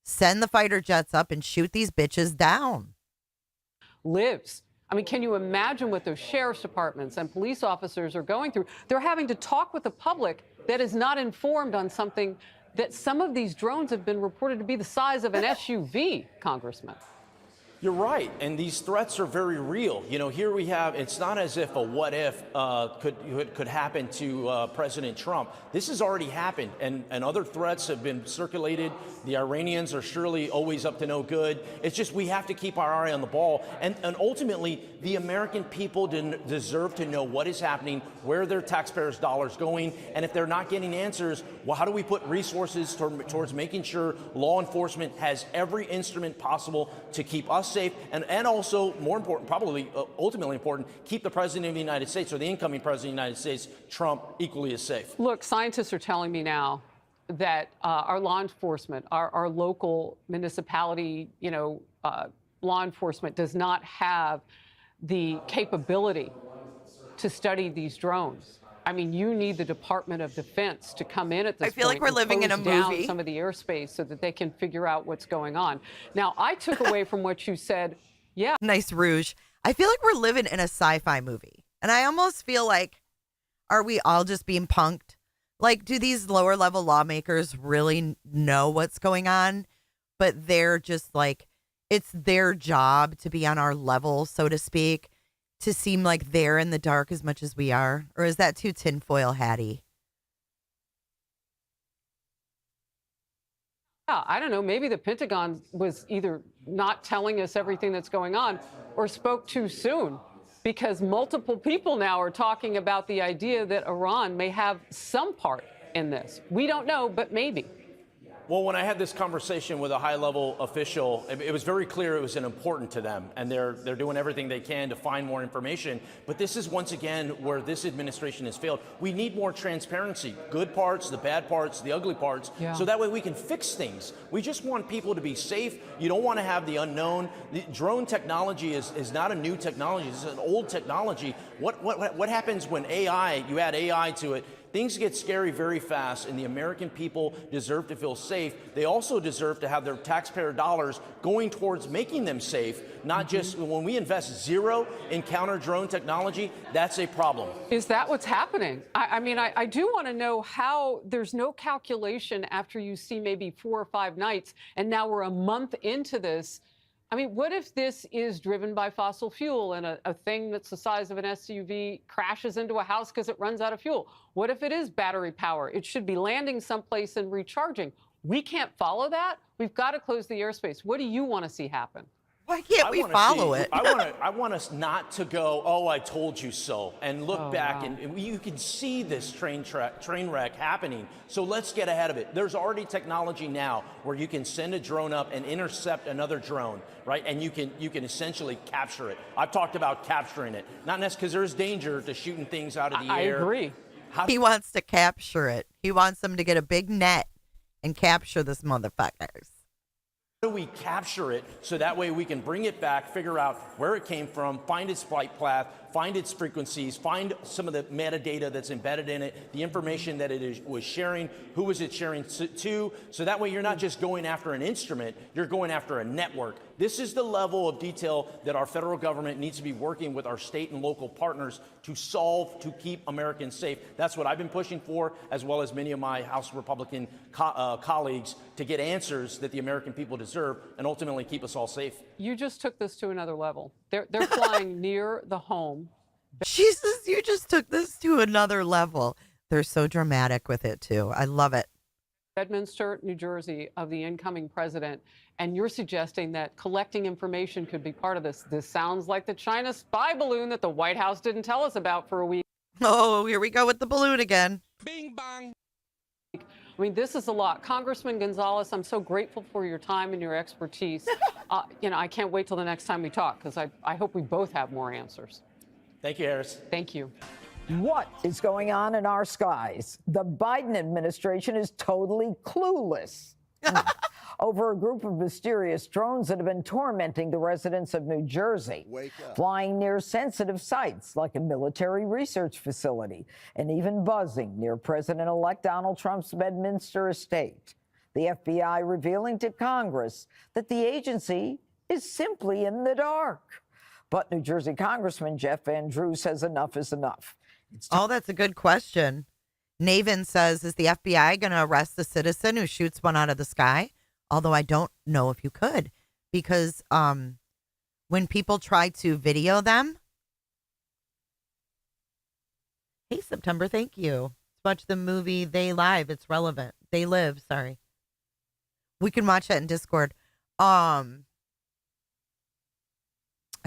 Send the fighter jets up and shoot these bitches down. Lives. I mean, can you imagine what those sheriff's departments and police officers are going through? They're having to talk with the public that is not informed on something that some of these drones have been reported to be the size of an SUV, Congressman. You're right, and these threats are very real. Here we have, it's not as if a what if could happen to President Trump. This has already happened, and other threats have been circulated. The Iranians are surely always up to no good. It's just we have to keep our eye on the ball, and ultimately, the American people deserve to know what is happening, where their taxpayers' dollars going, and if they're not getting answers, well, how do we put resources towards making sure law enforcement has every instrument possible to keep us safe, and also, more important, probably ultimately important, keep the President of the United States or the incoming President of the United States, Trump, equally as safe. Look, scientists are telling me now that our law enforcement, our local municipality, law enforcement does not have the capability to study these drones. I mean, you need the Department of Defense to come in at this point. I feel like we're living in a and close movie. down some of the airspace so that they can figure out what's going on. Now, I took away from what you said, yeah. Nice rouge. I feel like we're living in a sci-fi movie. And I almost feel like, are we all just being punked? Like, do these lower level lawmakers really know what's going on? But they're just like, it's their job to be on our level, so to speak, to seem like they're in the dark as much as we are? Or is that too tinfoil hatty? Yeah, I don't know. Maybe the Pentagon was either not telling us everything that's going on or spoke too soon, because multiple people now are talking about the idea that Iran may have some part in this. We don't know, but maybe. Well, when I had this conversation with a high-level official, it was very clear it was important to them, and they're doing everything they can to find more information. But this is, once again, where this administration has failed. We need more transparency, good parts, the bad parts, the ugly parts, so that way we can fix things. We just want people to be safe. You don't want to have the unknown. The drone technology is not a new technology. It's an old technology. What happens when AI, you add AI to it, things get scary very fast, and the American people deserve to feel safe. They also deserve to have their taxpayer dollars going towards making them safe, not just when we invest zero in counter drone technology, that's a problem. Is that what's happening? I mean, I do want to know how there's no calculation after you see maybe 4 or 5 nights, and now we're a month into this. I mean, what if this is driven by fossil fuel and a thing that's the size of an SUV crashes into a house because it runs out of fuel? What if it is battery power? It should be landing someplace and recharging. We can't follow that. We've got to close the airspace. What do you want to see happen? Why can't we follow it? I want us not to go, oh, I told you so, and look back, and you can see this train wreck happening. So let's get ahead of it. There's already technology now where you can send a drone up and intercept another drone, right? And you can essentially capture it. I've talked about capturing it, not necessarily because there's danger to shooting things out of the air. I agree. He wants to capture it. He wants them to get a big net and capture this motherfuckers. How do we capture it so that way we can bring it back, figure out where it came from, find its flight path, find its frequencies, find some of the metadata that's embedded in it, the information that was sharing, who was it sharing to, so that way you're not just going after an instrument, you're going after a network. This is the level of detail that our federal government needs to be working with our state and local partners to solve, to keep Americans safe. That's what I've been pushing for, as well as many of my House Republican colleagues, to get answers that the American people deserve and ultimately keep us all safe. You just took this to another level. They're flying near the home. Jesus, you just took this to another level. They're so dramatic with it, too. I love it. Bedminster, New Jersey, of the incoming president, and you're suggesting that collecting information could be part of this. This sounds like the China spy balloon that the White House didn't tell us about for a week. Oh, here we go with the balloon again. Bing bang. I mean, this is a lot. Congressman Gonzalez, I'm so grateful for your time and your expertise. I can't wait till the next time we talk, because I hope we both have more answers. Thank you, Harris. Thank you. What is going on in our skies? The Biden administration is totally clueless over a group of mysterious drones that have been tormenting the residents of New Jersey, flying near sensitive sites like a military research facility, and even buzzing near President-elect Donald Trump's Bedminster estate. The FBI revealing to Congress that the agency is simply in the dark. But New Jersey Congressman Jeff Van Drew says enough is enough. Oh, that's a good question. Navin says, is the FBI going to arrest the citizen who shoots one out of the sky? Although I don't know if you could, because when people try to video them. Hey, September, thank you. Watch the movie They Live. It's relevant. They Live, sorry. We can watch that in Discord. I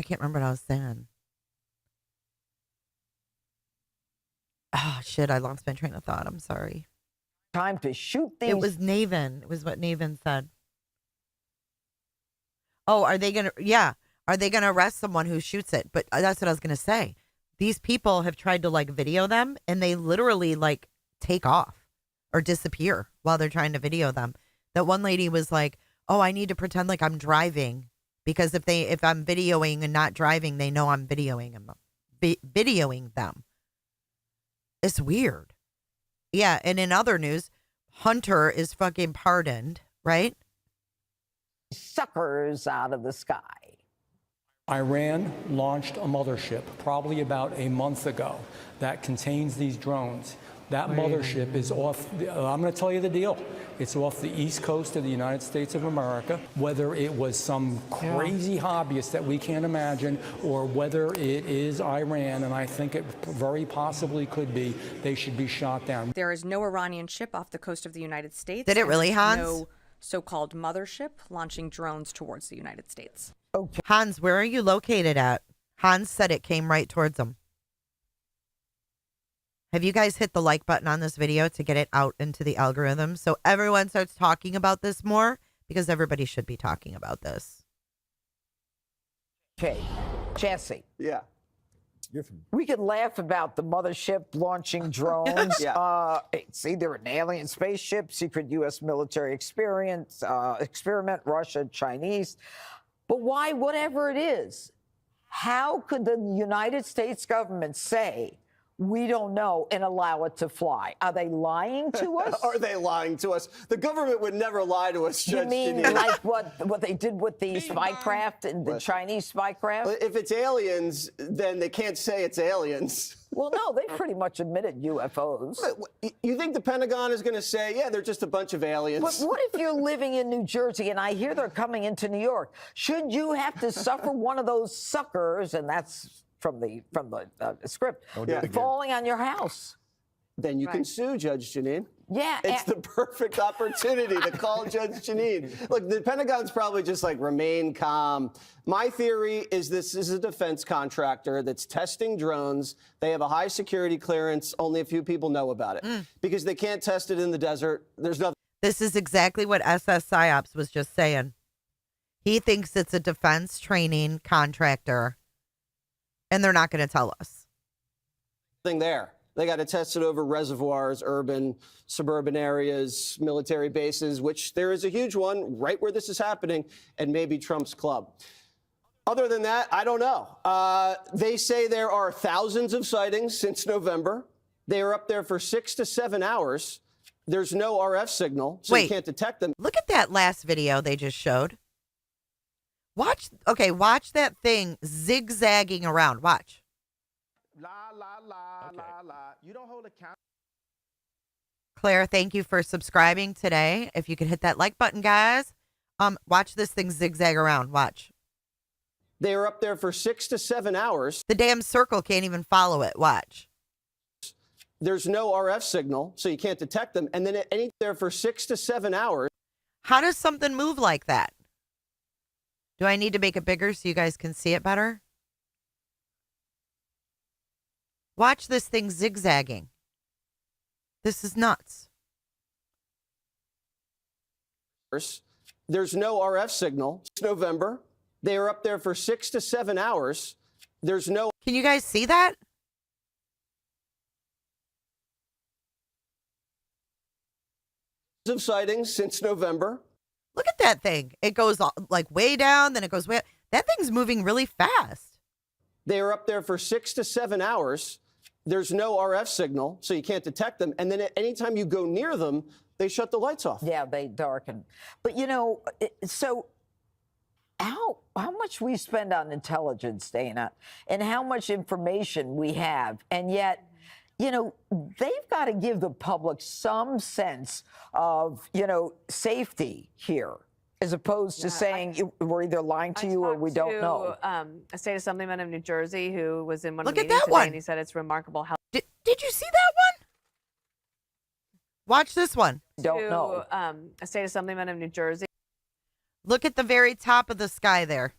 can't remember what I was saying. Oh, shit, I lost my train of thought. I'm sorry. Time to shoot these. It was Navin. It was what Navin said. Oh, are they going to arrest someone who shoots it? But that's what I was going to say. These people have tried to video them, and they literally take off or disappear while they're trying to video them. That one lady was like, oh, I need to pretend like I'm driving, because if I'm videoing and not driving, they know I'm videoing them. It's weird. Yeah, and in other news, Hunter is fucking pardoned, right? Suckers out of the sky. Iran launched a mothership probably about a month ago that contains these drones. That mothership is off, I'm going to tell you the deal. It's off the east coast of the United States of America. Whether it was some crazy hobbyist that we can't imagine, or whether it is Iran, and I think it very possibly could be, they should be shot down. There is no Iranian ship off the coast of the United States. Did it really, Hans? No so-called mothership launching drones towards the United States. Okay. Hans, where are you located at? Hans said it came right towards him. Have you guys hit the like button on this video to get it out into the algorithm so everyone starts talking about this more? Because everybody should be talking about this. Okay, Jesse. Yeah. We could laugh about the mothership launching drones. It's either an alien spaceship, secret U.S. military experiment, Russia, Chinese. But why, whatever it is, how could the United States government say we don't know and allow it to fly. Are they lying to us? Are they lying to us? The government would never lie to us, Judge You mean Janine. like what they did with the spy craft and the Chinese spy craft? If it's aliens, then they can't say it's aliens. Well, no, they pretty much admitted UFOs. You think the Pentagon is going to say, yeah, they're just a bunch of aliens? But what if you're living in New Jersey and I hear they're coming into New York? Should you have to suffer one of those suckers, and that's from the script, falling on your house? Then you can sue Judge Janine. Yeah. It's the perfect opportunity to call Judge Janine. Look, the Pentagon's probably just like, remain calm. My theory is this is a defense contractor that's testing drones. They have a high security clearance. Only a few people know about it because they can't test it in the desert. There's nothing. This is exactly what SS PSYOPs was just saying. He thinks it's a defense training contractor, and they're not going to tell us. There. They got to test it over reservoirs, urban, suburban areas, military bases, which there is a huge one right where this is happening, and maybe Trump's club. Other than that, I don't know. They say there are thousands of sightings since November. They are up there for 6 to 7 hours. There's no RF signal, so you can't detect them. Look at that last video they just showed. Watch that thing zigzagging around. Watch. You don't hold a camera. Claire, thank you for subscribing today. If you could hit that like button, guys. Watch this thing zigzag around. Watch. They are up there for 6 to 7 hours. The damn circle can't even follow it. Watch. There's no RF signal, so you can't detect them. And then there for 6 to 7 hours. How does something move like that? Do I need to make it bigger so you guys can see it better? Watch this thing zigzagging. This is nuts. There's no RF signal. It's November. They are up there for 6 to 7 hours. There's no. Can you guys see that? Of sightings since November. Look at that thing. It goes like way down, then it goes way. That thing's moving really fast. They are up there for 6 to 7 hours. There's no RF signal, so you can't detect them. And then anytime you go near them, they shut the lights off. Yeah, they darken. But, so how much we spend on intelligence, Dana, and how much information we have, and yet, they've got to give the public some sense of, safety here, as opposed to saying we're either lying to you or we don't know. A state assemblyman of New Jersey who was in one Look of the at meetings that today, one. and he said it's remarkable how. Did you see that one? Watch this one. Don't know. A state assemblyman of New Jersey. Look at the very top of the sky there.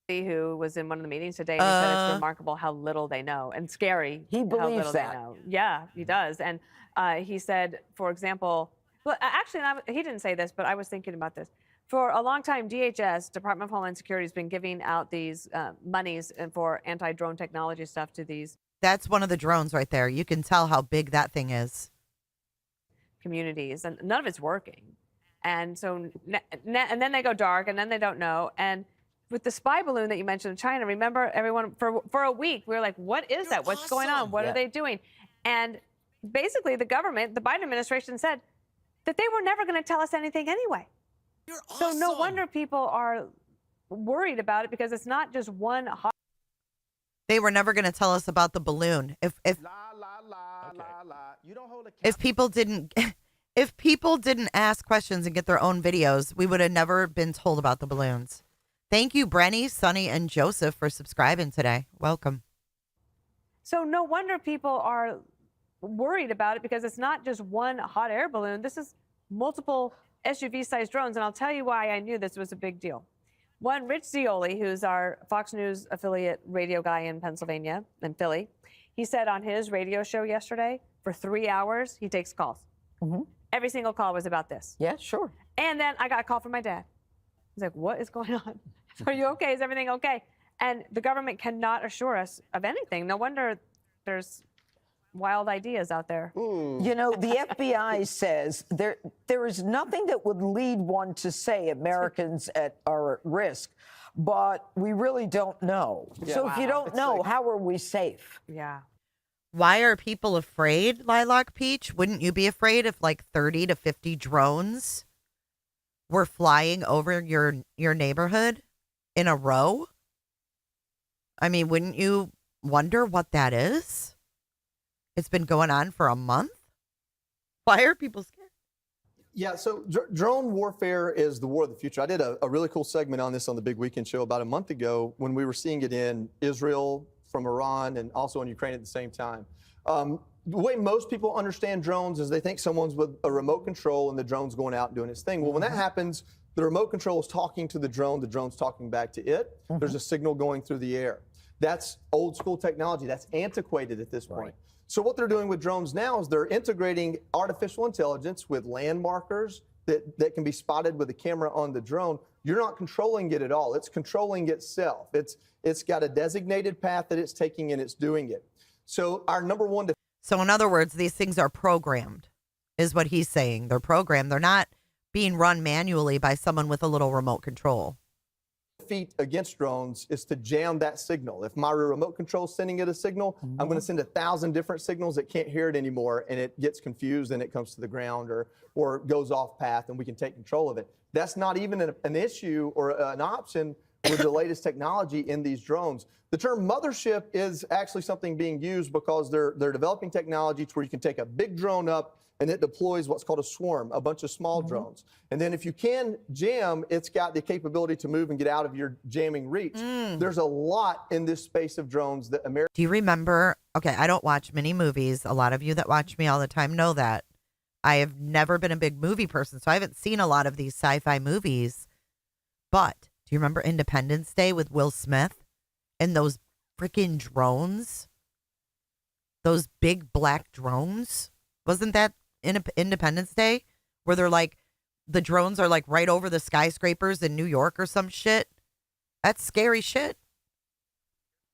Who was in one of the meetings today, and he said it's remarkable how little they know, and scary. He how believes little that. They know. Yeah, he does. And he said, for example, well, actually, he didn't say this, but I was thinking about this. For a long time, DHS, Department of Homeland Security, has been giving out these monies for anti-drone technology stuff to these. That's one of the drones right there. You can tell how big that thing is. Communities, and none of it's working. And so, and then they go dark, and then they don't know. And with the spy balloon that you mentioned in China, remember everyone for a week we were like, what is that? What's going on? What are they doing? And basically, the government, the Biden administration, said that they were never going to tell us anything anyway. So no wonder people are worried about it, because it's not just one hot. They were never going to tell us about the balloon. If people didn't ask questions and get their own videos, we would have never been told about the balloons. Thank you, Brenny, Sonny, and Joseph for subscribing today. Welcome. So no wonder people are worried about it, because it's not just one hot air balloon. This is multiple SUV-sized drones, and I'll tell you why I knew this was a big deal. One, Rich Zeoli, who's our Fox News affiliate radio guy in Pennsylvania, in Philly, he said on his radio show yesterday, for 3 hours, he takes calls. Mm-hmm. Every single call was about this. Yeah, sure. And then I got a call from my dad. He's like, what is going on? Are you okay? Is everything okay? And the government cannot assure us of anything. No wonder there's wild ideas out there. The FBI says there is nothing that would lead one to say Americans are at risk, but we really don't know. Yeah. So if you don't know, like, how are we safe? Yeah. Why are people afraid, Lilac Peach? Wouldn't you be afraid if like 30 to 50 drones were flying over your neighborhood in a row? I mean, wouldn't you wonder what that is? It's been going on for a month. Why are people scared? Yeah, so drone warfare is the war of the future. I did a really cool segment on this on the Big Weekend Show about a month ago when we were seeing it in Israel, from Iran, and also in Ukraine at the same time. The way most people understand drones is they think someone's with a remote control and the drone's going out and doing its thing. Well, when that happens, the remote control is talking to the drone's talking back to it. There's a signal going through the air. That's old school technology. That's antiquated at this point. So what they're doing with drones now is they're integrating artificial intelligence with land markers that can be spotted with a camera on the drone. You're not controlling it at all. It's controlling itself. It's got a designated path that it's taking and it's doing it. So our number one. So in other words, these things are programmed, is what he's saying. They're programmed. They're not being run manually by someone with a little remote control. Defeat against drones is to jam that signal. If my remote control is sending it a signal, I'm going to send 1,000 different signals that can't hear it anymore, and it gets confused and it comes to the ground or goes off path, and we can take control of it. That's not even an issue or an option with the latest technology in these drones. The term mothership is actually something being used because they're developing technology to where you can take a big drone up and it deploys what's called a swarm, a bunch of small drones. And then if you can jam, it's got the capability to move and get out of your jamming reach. There's a lot in this space of drones that America. Do you remember? Okay, I don't watch many movies. A lot of you that watch me all the time know that. I have never been a big movie person, so I haven't seen a lot of these sci-fi movies. But do you remember Independence Day with Will Smith and those freaking drones? Those big black drones? Wasn't that Independence Day, where they're like, the drones are like right over the skyscrapers in New York or some shit? That's scary shit.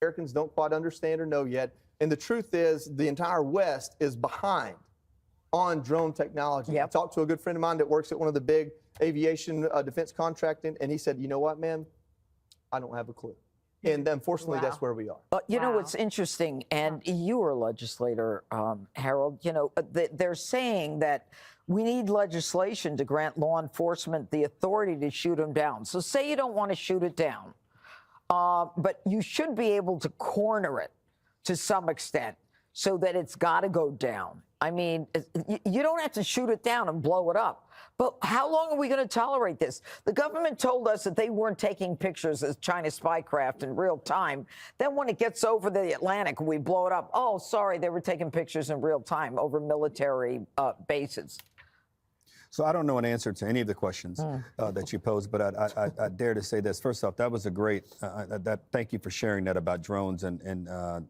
Americans don't quite understand or know yet. And the truth is, the entire West is behind on drone technology. I talked to a good friend of mine that works at one of the big aviation defense contracting, and he said, you know what, man? I don't have a clue. And unfortunately, that's where we are. You know, it's interesting, and you were a legislator, Harold, you know, they're saying that we need legislation to grant law enforcement the authority to shoot them down. So say you don't want to shoot it down, but you should be able to corner it to some extent so that it's got to go down. I mean, you don't have to shoot it down and blow it up. But how long are we going to tolerate this? The government told us that they weren't taking pictures of China spy craft in real time. Then when it gets over the Atlantic, we blow it up. Oh, sorry, they were taking pictures in real time over military bases. So I don't know an answer to any of the questions that you posed, but I dare to say this. First off, that was a great, thank you for sharing that about drones and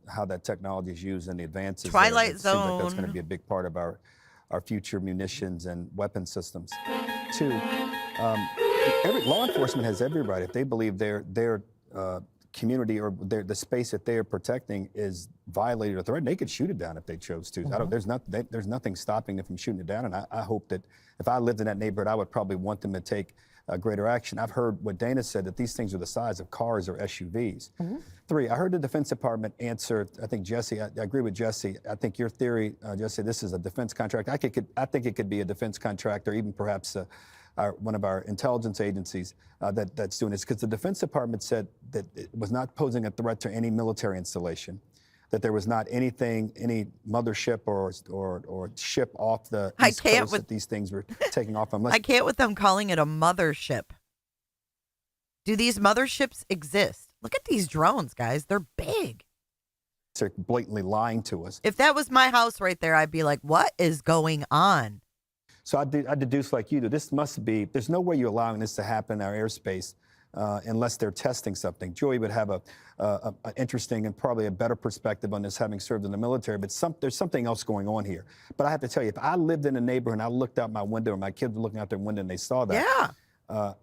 how that technology is used and the advances. Twilight Zone. It seems like that's going Zone. to be a big part of our future munitions and weapon systems. Two, law enforcement has every right, if they believe their community or the space that they are protecting is violated or threatened, they could shoot it down if they chose to. There's nothing stopping them from shooting it down, and I hope that if I lived in that neighborhood, I would probably want them to take greater action. I've heard what Dana said, that these things are the size of cars or SUVs. Three, I heard the Defense Department answer, I think, Jesse, I agree with Jesse. I think your theory, Jesse, this is a defense contract. I think it could be a defense contract or even perhaps one of our intelligence agencies that's doing this, because the Defense Department said that it was not posing a threat to any military installation, that there was not any mothership or ship off the East Coast that these things were taking off from. I can't with them calling it a mothership. Do these motherships exist? Look at these drones, guys. They're big. They're blatantly lying to us. If that was my house right there, I'd be like, what is going on? So I deduce like you do. This must be, there's no way you're allowing this to happen in our airspace unless they're testing something. Joey would have an interesting and probably a better perspective on this, having served in the military, but there's something else going on here. But I have to tell you, if I lived in a neighborhood and I looked out my window and my kids were looking out their window and they saw that,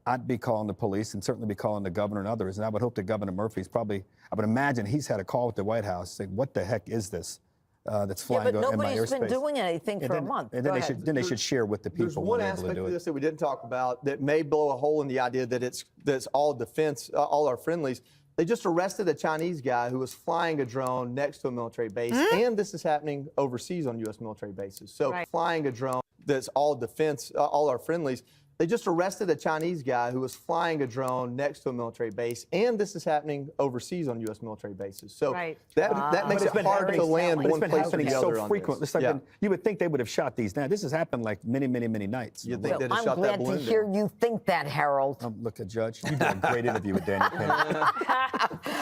I'd be calling the police and certainly be calling the governor and others. And I would hope that Governor Murphy's probably, I would imagine he's had a call with the White House saying, what the heck is this? That's flying in my airspace. But nobody's been doing anything for a month. And then they should share with the people. There's one aspect of this that we didn't talk about that may blow a hole in the idea that it's all defense, all our friendlies. They just arrested a Chinese guy who was flying a drone next to a military base, and this is happening overseas on U.S. military bases. So flying a drone that's all defense, all our friendlies. They just arrested a Chinese guy who was flying a drone next to a military base, and this is happening overseas on U.S. military bases. So that makes it hard to land one place or the other so frequent. on this. You would think they would have shot these down. This has happened like many, many, many nights. You'd think they'd have I'm shot that glad to balloon hear down. you think that, Harold. Look, Judge, you did a great interview with Daniel Penny.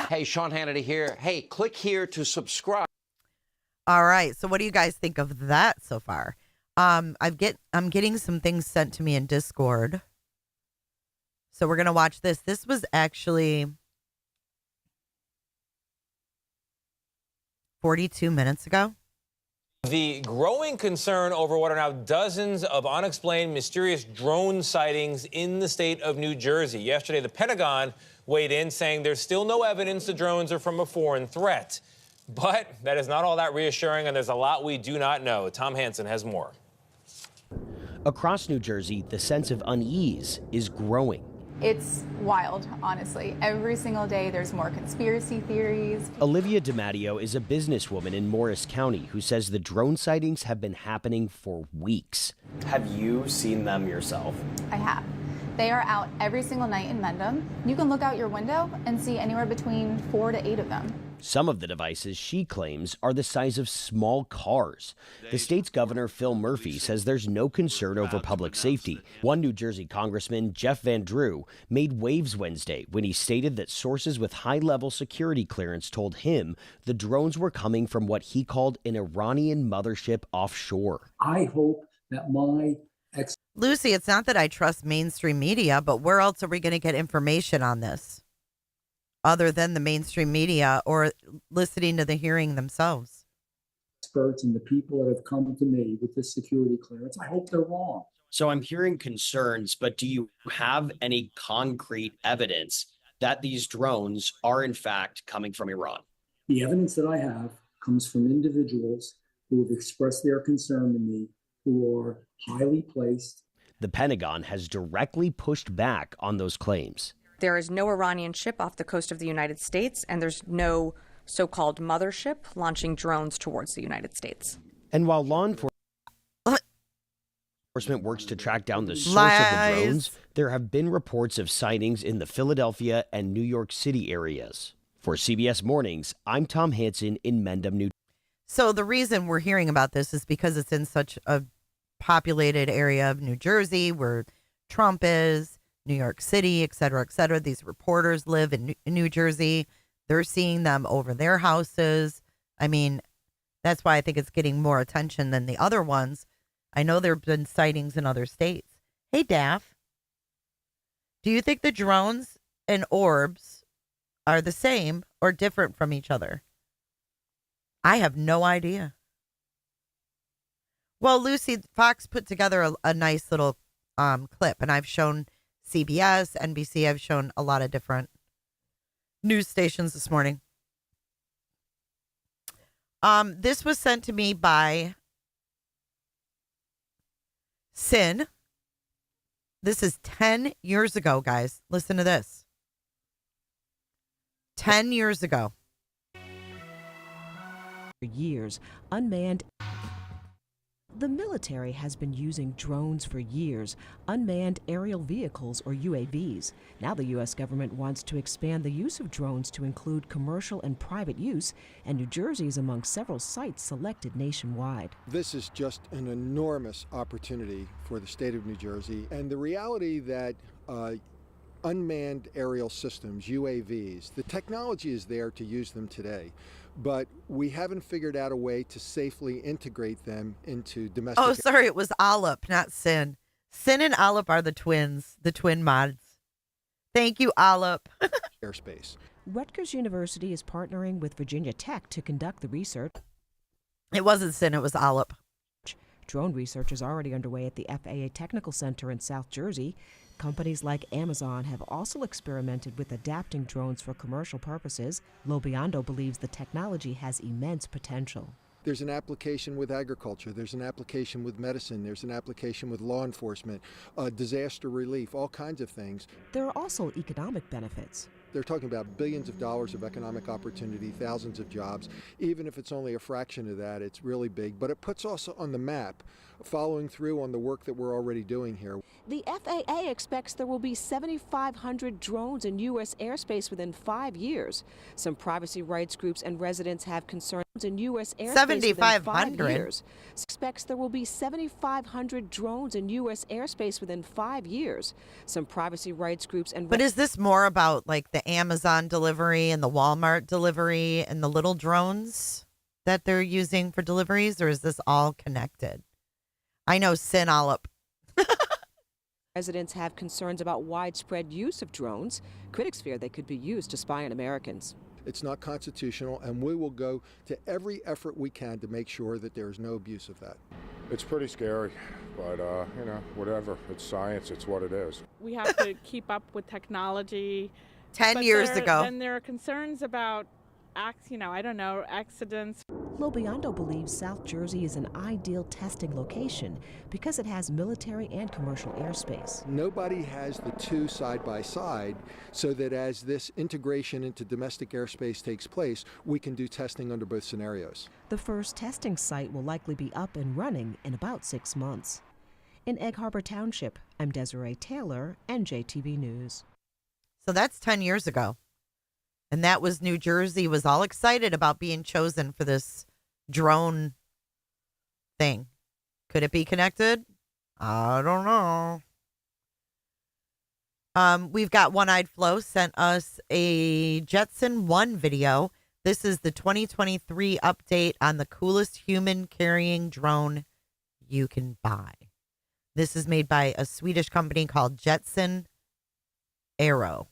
Hey, Sean Hannity here. Hey, click here to subscribe. All right. So what do you guys think of that so far? I'm getting some things sent to me in Discord. So we're going to watch this. This was actually 42 minutes ago. The growing concern over what are now dozens of unexplained mysterious drone sightings in the state of New Jersey. Yesterday, the Pentagon weighed in saying there's still no evidence the drones are from a foreign threat. But that is not all that reassuring, and there's a lot we do not know. Tom Hansen has more. Across New Jersey, the sense of unease is growing. It's wild, honestly. Every single day there's more conspiracy theories. Olivia DiMatteo is a businesswoman in Morris County who says the drone sightings have been happening for weeks. Have you seen them yourself? I have. They are out every single night in Mendham. You can look out your window and see anywhere between 4 to 8 of them. Some of the devices, she claims, are the size of small cars. The state's governor, Phil Murphy, says there's no concern over public safety. One New Jersey congressman, Jeff Van Drew, made waves Wednesday when he stated that sources with high-level security clearance told him the drones were coming from what he called an Iranian mothership offshore. I hope that my Lucy, it's not that I trust mainstream media, but where else are we going to get information on this? Other than the mainstream media or listening to the hearing themselves. experts and the people that have come to me with this security clearance, I hope they're wrong. So I'm hearing concerns, but do you have any concrete evidence that these drones are in fact coming from Iran? The evidence that I have comes from individuals who have expressed their concern to me, who are highly placed. The Pentagon has directly pushed back on those claims. There is no Iranian ship off the coast of the United States, and there's no so-called mothership launching drones towards the United States. And while law enforcement works to track down the source of the drones, there have been reports of sightings in the Philadelphia and New York City areas. For CBS Mornings, I'm Tom Hansen in Mendham, New Jersey. So the reason we're hearing about this is because it's in such a populated area of New Jersey where Trump is, New York City, et cetera, et cetera. These reporters live in New Jersey. They're seeing them over their houses. I mean, that's why I think it's getting more attention than the other ones. I know there have been sightings in other states. Hey, Daff, do you think the drones and orbs are the same or different from each other? I have no idea. Well, Lucy, Fox put together a nice little clip, and I've shown CBS, NBC, I've shown a lot of different news stations this morning. This was sent to me by Sin. This is 10 years ago, guys. Listen to this. 10 years ago. For years, unmanned. The military has been using drones for years, unmanned aerial vehicles or UAVs. Now the U.S. government wants to expand the use of drones to include commercial and private use, and New Jersey is among several sites selected nationwide. This is just an enormous opportunity for the state of New Jersey, and the reality that unmanned aerial systems, UAVs, the technology is there to use them today, but we haven't figured out a way to safely integrate them into domestic. Oh, sorry, it was Olip, not Sin. Sin and Olip are the twins, the twin mods. Thank you, Olip. airspace. Rutgers University is partnering with Virginia Tech to conduct the research. It wasn't Sin, it was Olip. Drone research is already underway at the FAA Technical Center in South Jersey. Companies like Amazon have also experimented with adapting drones for commercial purposes. Lobiondo believes the technology has immense potential. There's an application with agriculture, there's an application with medicine, there's an application with law enforcement, disaster relief, all kinds of things. There are also economic benefits. They're talking about billions of dollars of economic opportunity, thousands of jobs. Even if it's only a fraction of that, it's really big. But it puts us on the map, following through on the work that we're already doing here. The FAA expects there will be 7,500 drones in U.S. airspace within 5 years. Some privacy rights groups and residents have concerns in U.S. airspace within 5 years. Expects there will be 7,500 drones in U.S. airspace within 5 years. Some privacy rights groups and But is this more about like the Amazon delivery and the Walmart delivery and the little drones that they're using for deliveries, or is this all connected? I know Sinolip. Residents have concerns about widespread use of drones. Critics fear they could be used to spy on Americans. It's not constitutional, and we will go to every effort we can to make sure that there is no abuse of that. It's pretty scary, but, you know, whatever. It's science. It's what it is. We have to keep up with technology. 10 years ago. And there are concerns about, accidents. Lobiondo believes South Jersey is an ideal testing location because it has military and commercial airspace. Nobody has the two side by side, so that as this integration into domestic airspace takes place, we can do testing under both scenarios. The first testing site will likely be up and running in about 6 months. In Egg Harbor Township, I'm Desiree Taylor, NJTV News. So that's 10 years ago. And that was New Jersey was all excited about being chosen for this drone thing. Could it be connected? I don't know. We've got One-Eyed Flo sent us a Jetson 1 video. This is the 2023 update on the coolest human carrying drone you can buy. This is made by a Swedish company called Jetson Aero.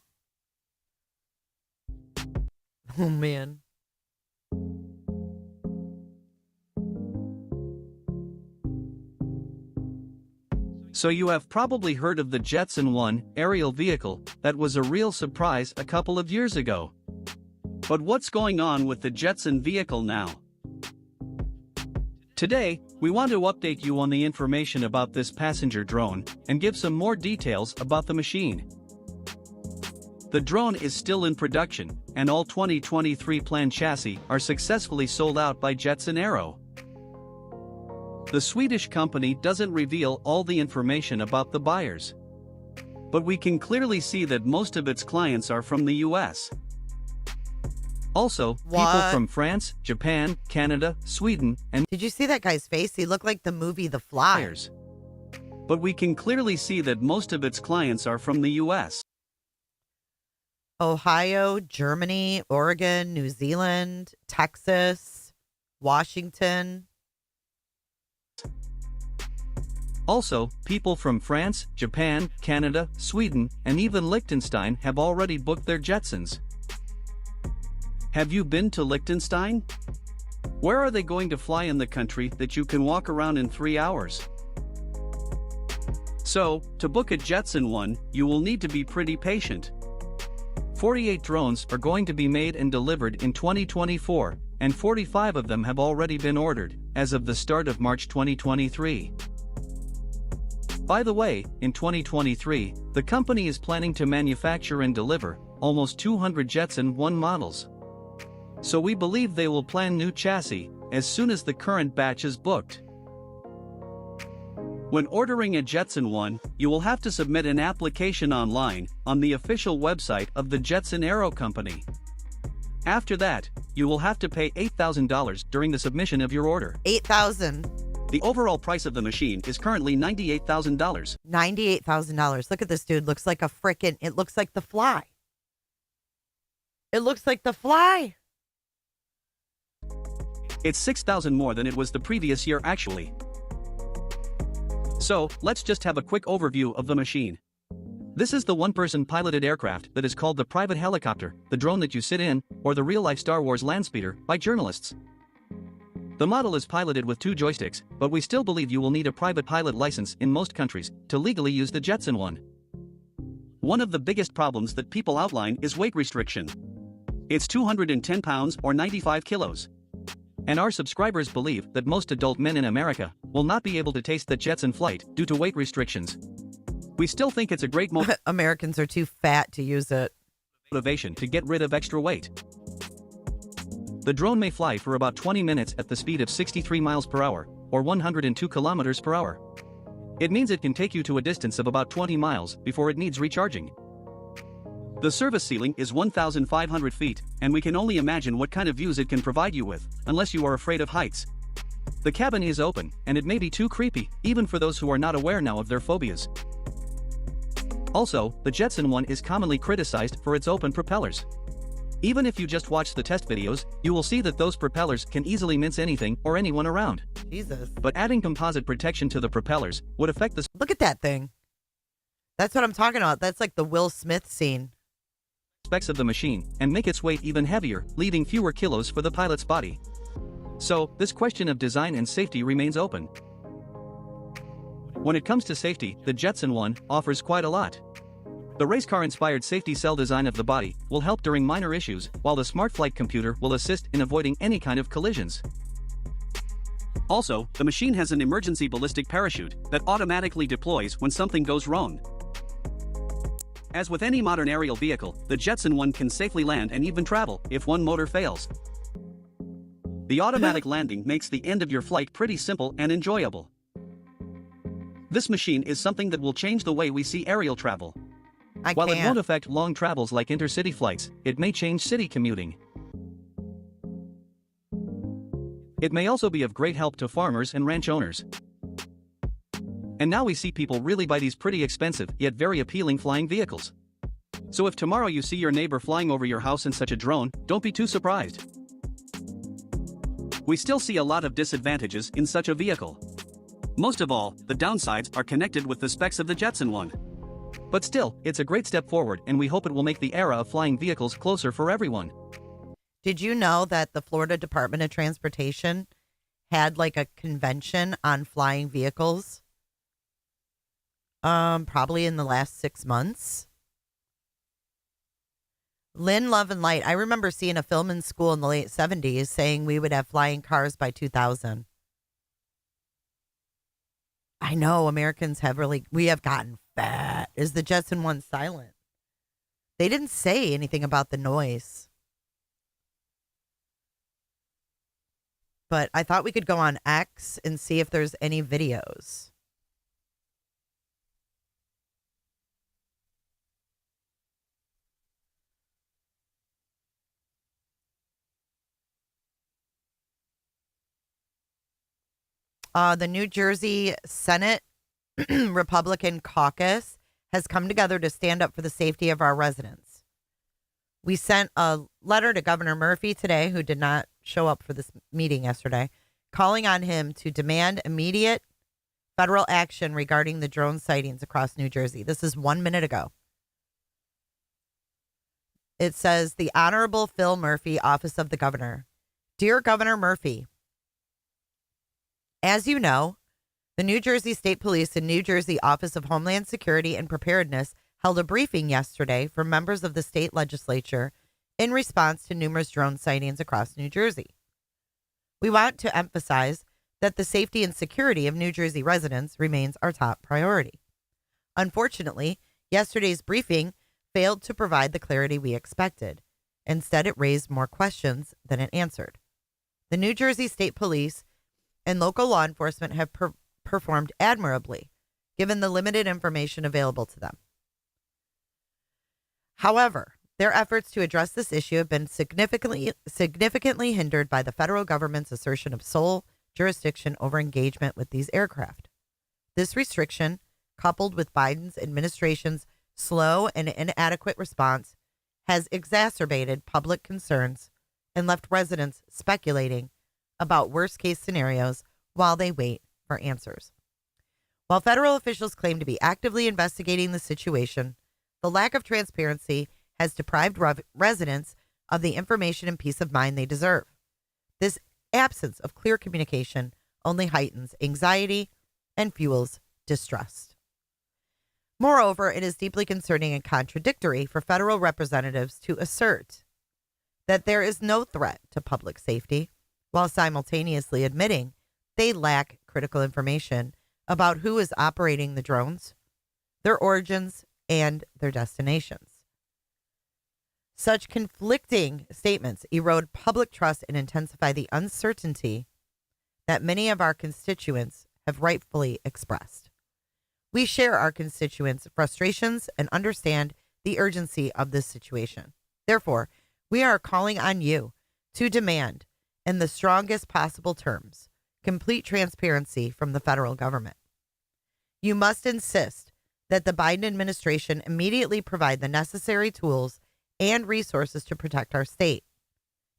Oh, man. So you have probably heard of the Jetson 1 aerial vehicle that was a real surprise a couple of years ago. But what's going on with the Jetson vehicle now? Today, we want to update you on the information about this passenger drone and give some more details about the machine. The drone is still in production, and all 2023 planned chassis are successfully sold out by Jetson Aero. The Swedish company doesn't reveal all the information about the buyers. But we can clearly see that most of its clients are from the US. Also, people from France, Japan, Canada, Sweden, and... Did you see that guy's face? He looked like the movie The Fly. But we can clearly see that most of its clients are from the US. Ohio, Germany, Oregon, New Zealand, Texas, Washington. Also, people from France, Japan, Canada, Sweden, and even Liechtenstein have already booked their Jetsons. Have you been to Liechtenstein? Where are they going to fly in the country that you can walk around in 3 hours? So, to book a Jetson 1, you will need to be pretty patient. 48 drones are going to be made and delivered in 2024, and 45 of them have already been ordered, as of the start of March 2023. By the way, in 2023, the company is planning to manufacture and deliver almost 200 Jetson 1 models. So we believe they will plan new chassis as soon as the current batch is booked. When ordering a Jetson 1, you will have to submit an application online on the official website of the Jetson Aero company. After that, you will have to pay $8,000 during the submission of your order. $8,000. The overall price of the machine is currently $98,000. $98,000. Look at this dude. Looks like it looks like the Fly. It looks like the Fly. It's $6,000 more than it was the previous year actually. So, let's just have a quick overview of the machine. This is the one-person piloted aircraft that is called the private helicopter, the drone that you sit in, or the real-life Star Wars landspeeder, by journalists. The model is piloted with 2 joysticks, but we still believe you will need a private pilot license in most countries to legally use the Jetson 1. One of the biggest problems that people outline is weight restriction. It's 210 pounds or 95 kilos. And our subscribers believe that most adult men in America will not be able to taste the Jetson flight due to weight restrictions. We still think it's a great Americans are too fat to use it. motivation to get rid of extra weight. The drone may fly for about 20 minutes at the speed of 63 miles per hour, or 102 kilometers per hour. It means it can take you to a distance of about 20 miles before it needs recharging. The service ceiling is 1,500 feet, and we can only imagine what kind of views it can provide you with, unless you are afraid of heights. The cabin is open, and it may be too creepy, even for those who are not aware now of their phobias. Also, the Jetson one is commonly criticized for its open propellers. Even if you just watch the test videos, you will see that those propellers can easily mince anything or anyone around. Jesus. But adding composite protection to the propellers would affect the Look at that thing. That's what I'm talking about. That's like the Will Smith scene. specs of the machine and make its weight even heavier, leaving fewer kilos for the pilot's body. So, this question of design and safety remains open. When it comes to safety, the Jetson one offers quite a lot. The race car-inspired safety cell design of the body will help during minor issues, while the smart flight computer will assist in avoiding any kind of collisions. Also, the machine has an emergency ballistic parachute that automatically deploys when something goes wrong. As with any modern aerial vehicle, the Jetson one can safely land and even travel if one motor fails. The automatic landing makes the end of your flight pretty simple and enjoyable. This machine is something that will change the way we see aerial travel. While it won't affect long travels like intercity flights, it may change city commuting. It may also be of great help to farmers and ranch owners. And now we see people really buy these pretty expensive yet very appealing flying vehicles. So if tomorrow you see your neighbor flying over your house in such a drone, don't be too surprised. We still see a lot of disadvantages in such a vehicle. Most of all, the downsides are connected with the specs of the Jetson one. But still, it's a great step forward, and we hope it will make the era of flying vehicles closer for everyone. Did you know that the Florida Department of Transportation had like a convention on flying vehicles? Probably in the last 6 months. Lynn, Love, and Light. I remember seeing a film in school in the late 70s saying we would have flying cars by 2000. I know Americans we have gotten fat. Is the Jetson one silent? They didn't say anything about the noise. But I thought we could go on X and see if there's any videos. The New Jersey Senate Republican caucus has come together to stand up for the safety of our residents. We sent a letter to Governor Murphy today, who did not show up for this meeting yesterday, calling on him to demand immediate federal action regarding the drone sightings across New Jersey. This is 1 minute ago. It says, the Honorable Phil Murphy, Office of the Governor. Dear Governor Murphy, as you know, the New Jersey State Police and New Jersey Office of Homeland Security and Preparedness held a briefing yesterday for members of the state legislature in response to numerous drone sightings across New Jersey. We want to emphasize that the safety and security of New Jersey residents remains our top priority. Unfortunately, yesterday's briefing failed to provide the clarity we expected. Instead, it raised more questions than it answered. The New Jersey State Police and local law enforcement have performed admirably, given the limited information available to them. However, their efforts to address this issue have been significantly hindered by the federal government's assertion of sole jurisdiction over engagement with these aircraft. This restriction, coupled with Biden's administration's slow and inadequate response, has exacerbated public concerns and left residents speculating about worst-case scenarios while they wait for answers. While federal officials claim to be actively investigating the situation, the lack of transparency has deprived residents of the information and peace of mind they deserve. This absence of clear communication only heightens anxiety and fuels distrust. Moreover, it is deeply concerning and contradictory for federal representatives to assert that there is no threat to public safety, while simultaneously admitting they lack critical information about who is operating the drones, their origins, and their destinations. Such conflicting statements erode public trust and intensify the uncertainty that many of our constituents have rightfully expressed. We share our constituents' frustrations and understand the urgency of this situation. Therefore, we are calling on you to demand, in the strongest possible terms, complete transparency from the federal government. You must insist that the Biden administration immediately provide the necessary tools and resources to protect our state,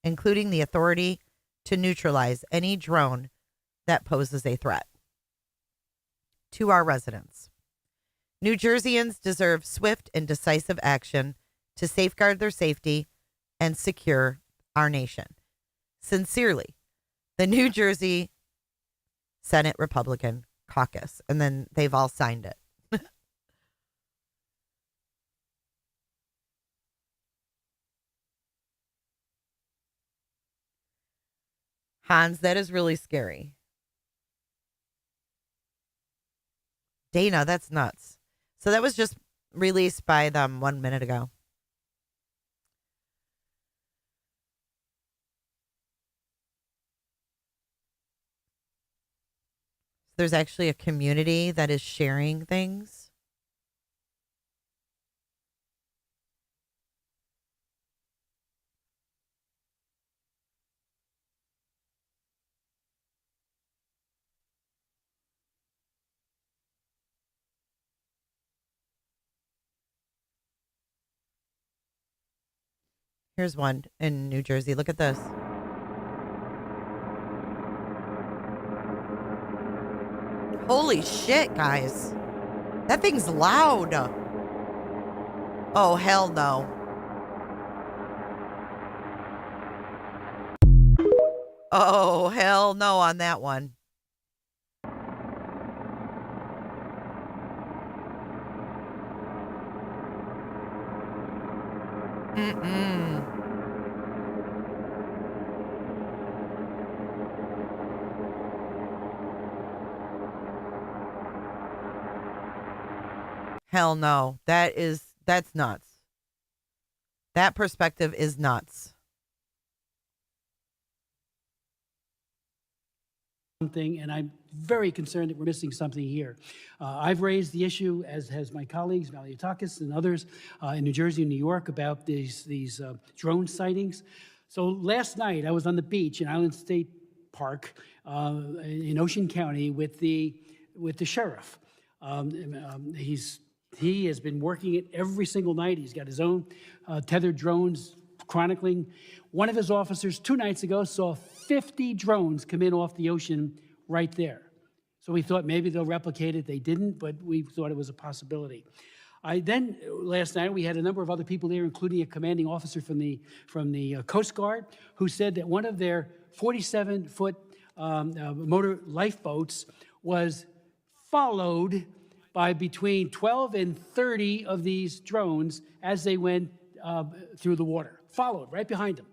including the authority to neutralize any drone that poses a threat. To our residents, New Jerseyans deserve swift and decisive action to safeguard their safety and secure our nation. Sincerely, the New Jersey Senate Republican Caucus. And then they've all signed it. Hans, that is really scary. Dana, that's nuts. So that was just released by them 1 minute ago. There's actually a community that is sharing things. Here's one in New Jersey. Look at this. Holy shit, guys. That thing's loud. Oh, hell no. Oh, hell no on that one. Mm-mm. Hell no. That's nuts. That perspective is nuts. Something, and I'm very concerned that we're missing something here. I've raised the issue, as has my colleagues, Maliotakis and others in New Jersey and New York, about these drone sightings. So last night I was on the beach in Island State Park in Ocean County with the sheriff. He has been working it every single night. He's got his own tethered drones chronicling. One of his officers 2 nights ago saw 50 drones come in off the ocean right there. So we thought maybe they'll replicate it. They didn't, but we thought it was a possibility. Last night, we had a number of other people there, including a commanding officer from the Coast Guard, who said that one of their 47-foot motor lifeboats was followed by between 12 and 30 of these drones as they went through the water, followed right behind them.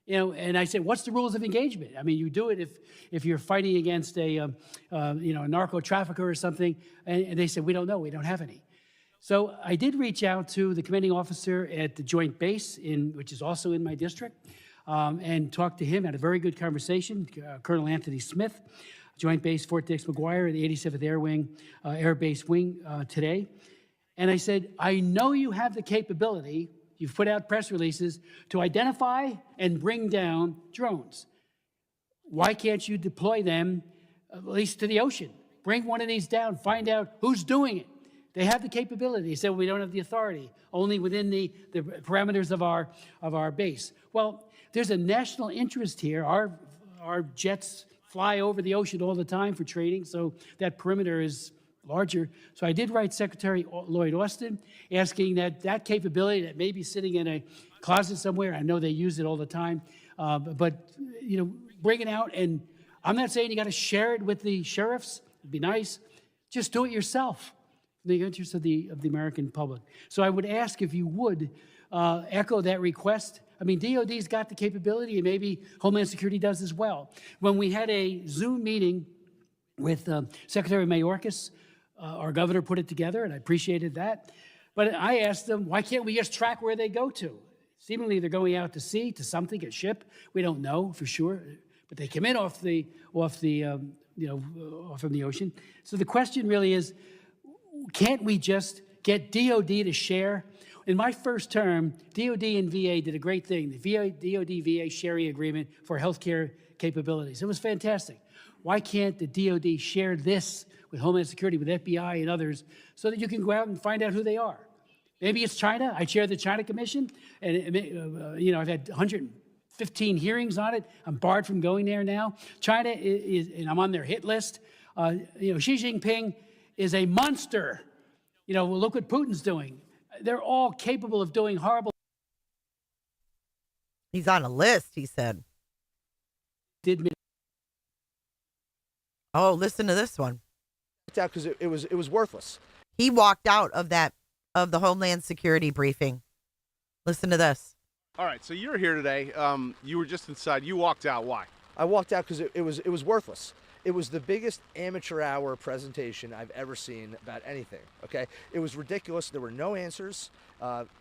And I said, what's the rules of engagement? I mean, you do it if you're fighting against a narco trafficker or something. And they said, we don't know, we don't have any. So I did reach out to the commanding officer at the Joint Base, which is also in my district, and talked to him, had a very good conversation, Colonel Anthony Smith, Joint Base Fort Dix McGuire, the 87th Air Wing, Air Base Wing today. And I said, I know you have the capability, you've put out press releases, to identify and bring down drones. Why can't you deploy them, at least to the ocean? Bring one of these down, find out who's doing it. They have the capability. He said, well, we don't have the authority, only within the parameters of our base. Well, there's a national interest here. Our jets fly over the ocean all the time for training, so that perimeter is larger. So I did write Secretary Lloyd Austin asking that capability that may be sitting in a closet somewhere, I know they use it all the time, but bring it out. And I'm not saying you got to share it with the sheriffs. It'd be nice. Just do it yourself in the interest of the American public. So I would ask if you would echo that request. I mean, DOD's got the capability, and maybe Homeland Security does as well. When we had a Zoom meeting with Secretary Mayorkas, our governor put it together, and I appreciated that. But I asked them, why can't we just track where they go to? Seemingly, they're going out to sea, to something, a ship. We don't know for sure, but they come in off the from the ocean. So the question really is, can't we just get DOD to share? In my first term, DOD and VA did a great thing, the DOD-VA sharing agreement for healthcare capabilities. It was fantastic. Why can't the DOD share this with Homeland Security, with FBI and others, so that you can go out and find out who they are? Maybe it's China. I chair the China Commission, and I've had 115 hearings on it. I'm barred from going there now. China is, and I'm on their hit list. Xi Jinping is a monster. Look what Putin's doing. They're all capable of doing horrible. He's on a list, he said. Oh, listen to this one. Because it was worthless. He walked out of the Homeland Security briefing. Listen to this. All right, so you're here today. You were just inside. You walked out. Why? I walked out because it was worthless. It was the biggest amateur hour presentation I've ever seen about anything, okay? It was ridiculous. There were no answers.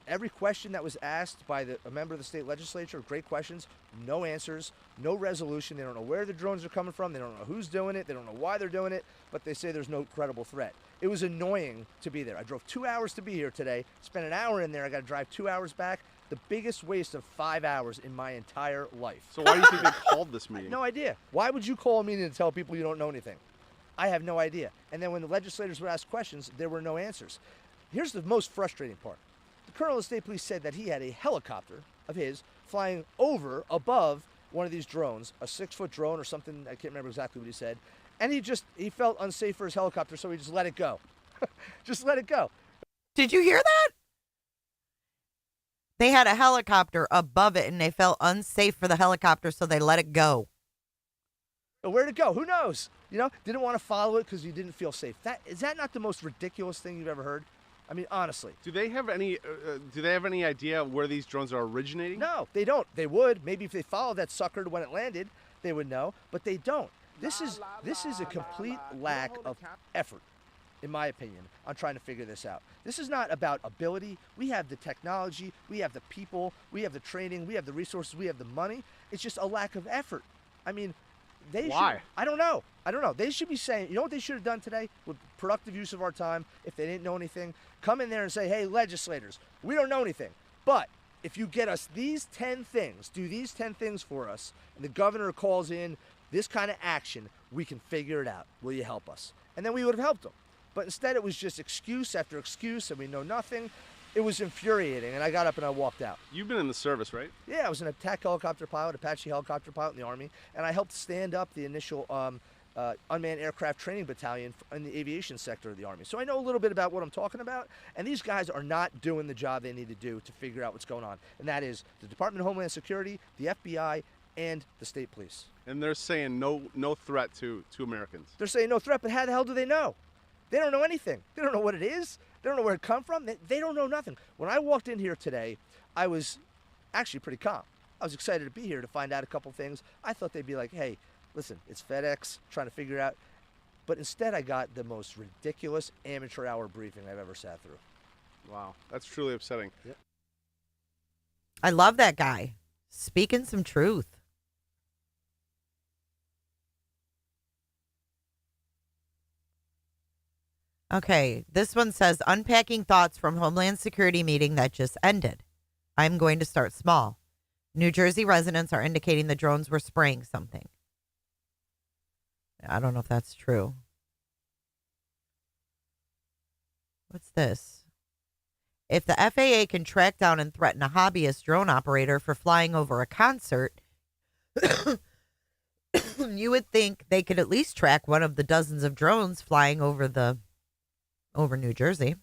Every question that was asked by a member of the state legislature, great questions, no answers, no resolution. They don't know where the drones are coming from. They don't know who's doing it. They don't know why they're doing it, but they say there's no credible threat. It was annoying to be there. I drove 2 hours to be here today, spent an hour in there. I got to drive 2 hours back. The biggest waste of 5 hours in my entire life. So why do you think they called this meeting? No idea. Why would you call a meeting to tell people you don't know anything? I have no idea. And then when the legislators would ask questions, there were no answers. Here's the most frustrating part. The colonel of the state police said that he had a helicopter of his flying above one of these drones, a 6-foot drone or something, I can't remember exactly what he said, and he felt unsafe for his helicopter, so he just let it go. Just let it go. Did you hear that? They had a helicopter above it, and they felt unsafe for the helicopter, so they let it go. Where'd it go? Who knows? Didn't want to follow it because you didn't feel safe. Is that not the most ridiculous thing you've ever heard? I mean, honestly. Do they have any idea where these drones are originating? No, they don't. They would. Maybe if they followed that sucker to when it landed, they would know. But they don't. This is a complete lack of effort, in my opinion, on trying to figure this out. This is not about ability. We have the technology, we have the people, we have the training, we have the resources, we have the money. It's just a lack of effort. I mean, Why? I don't know. They should be saying, you know what they should have done today with productive use of our time, if they didn't know anything? Come in there and say, hey, legislators, we don't know anything. But if you get us these 10 things, do these 10 things for us, and the governor calls in this kind of action, we can figure it out. Will you help us? And then we would have helped them. But instead, it was just excuse after excuse, and we know nothing. It was infuriating, and I got up and I walked out. You've been in the service, right? Yeah, I was an attack helicopter pilot, Apache helicopter pilot in the Army, and I helped stand up the initial unmanned aircraft training battalion in the aviation sector of the Army. So I know a little bit about what I'm talking about, and these guys are not doing the job they need to do to figure out what's going on, and that is the Department of Homeland Security, the FBI, and the state police. And they're saying no threat to Americans. They're saying no threat, but how the hell do they know? They don't know anything. They don't know what it is. They don't know where it come from. They don't know nothing. When I walked in here today, I was actually pretty calm. I was excited to be here to find out a couple things. I thought they'd be like, hey, listen, it's FedEx, trying to figure out. But instead, I got the most ridiculous amateur hour briefing I've ever sat through. Wow, that's truly upsetting. Yep. I love that guy. Speaking some truth. Okay, this one says, unpacking thoughts from Homeland Security meeting that just ended. I'm going to start small. New Jersey residents are indicating the drones were spraying something. I don't know if that's true. What's this? If the FAA can track down and threaten a hobbyist drone operator for flying over a concert, you would think they could at least track one of the dozens of drones flying over New Jersey.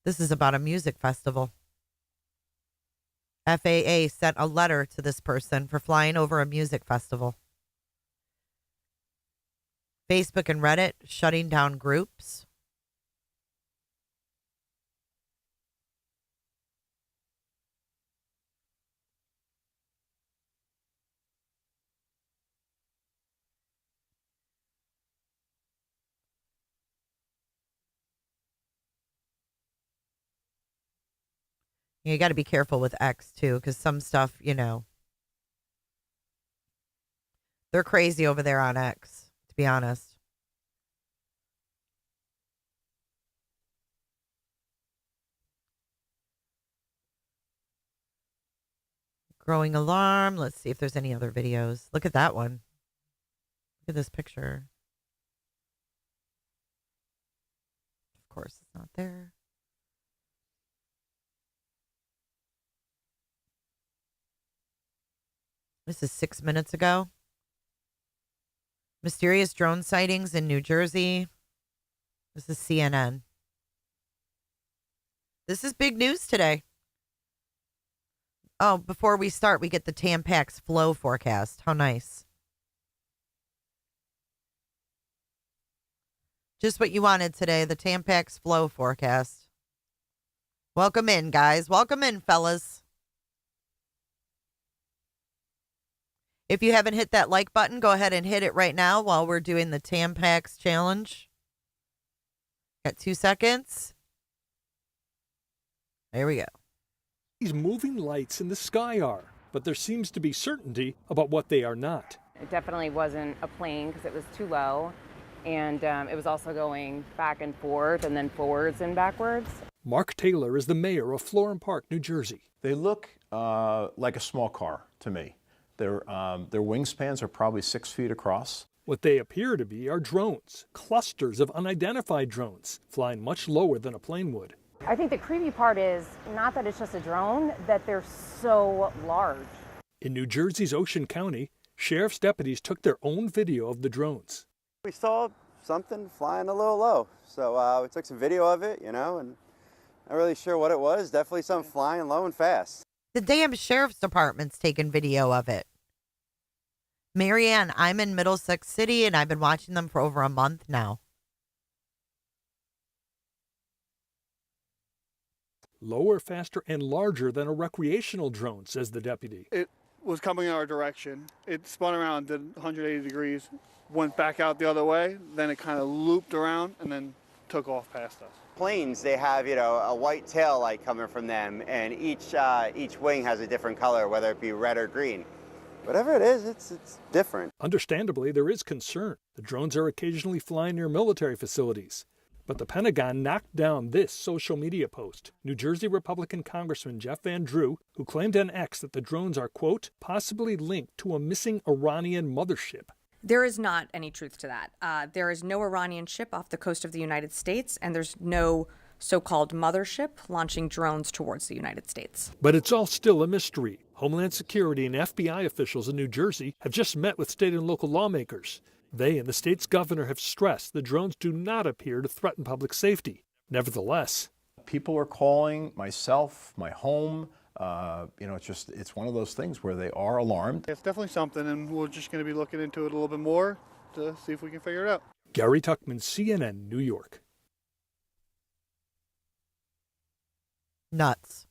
This is about a music festival. FAA sent a letter to this person for flying over a music festival. Facebook and Reddit shutting down groups. You got to be careful with X too, because some stuff, they're crazy over there on X, to be honest. Growing alarm. Let's see if there's any other videos. Look at that one. Look at this picture. Of course, it's not there. This is 6 minutes ago. Mysterious drone sightings in New Jersey. This is CNN. This is big news today. Oh, before we start, we get the Tampax flow forecast. How nice. Just what you wanted today, the Tampax flow forecast. Welcome in, guys. Welcome in, fellas. If you haven't hit that like button, go ahead and hit it right now while we're doing the Tampax challenge. Got 2 seconds. There we go. These moving lights in the sky are, but there seems to be certainty about what they are not. It definitely wasn't a plane because it was too low, and it was also going back and forth and then forwards and backwards. Mark Taylor is the mayor of Florham Park, New Jersey. They look like a small car to me. Their wingspans are probably 6 feet across. What they appear to be are drones, clusters of unidentified drones, flying much lower than a plane would. I think the creepy part is not that it's just a drone, that they're so large. In New Jersey's Ocean County, sheriff's deputies took their own video of the drones. We saw something flying a little low, so we took some video of it, and not really sure what it was. Definitely something flying low and fast. The damn sheriff's department's taking video of it. Marianne, I'm in Middlesex City, and I've been watching them for over a month now. Lower, faster, and larger than a recreational drone, says the deputy. It was coming in our direction. It spun around, did 180 degrees, went back out the other way, then it kind of looped around and then took off past us. Planes, they have, a white tail light coming from them, and each wing has a different color, whether it be red or green. Whatever it is, it's different. Understandably, there is concern. The drones are occasionally flying near military facilities. But the Pentagon knocked down this social media post. New Jersey Republican Congressman Jeff Van Drew, who claimed on X that the drones are, quote, possibly linked to a missing Iranian mothership. There is not any truth to that. There is no Iranian ship off the coast of the United States, and there's no so-called mothership launching drones towards the United States. But it's all still a mystery. Homeland Security and FBI officials in New Jersey have just met with state and local lawmakers. They and the state's governor have stressed the drones do not appear to threaten public safety. Nevertheless, people are calling myself, my home. It's one of those things where they are alarmed. It's definitely something, and we're just going to be looking into it a little bit more to see if we can figure it out. Gary Tuckman, CNN, New York. Nuts.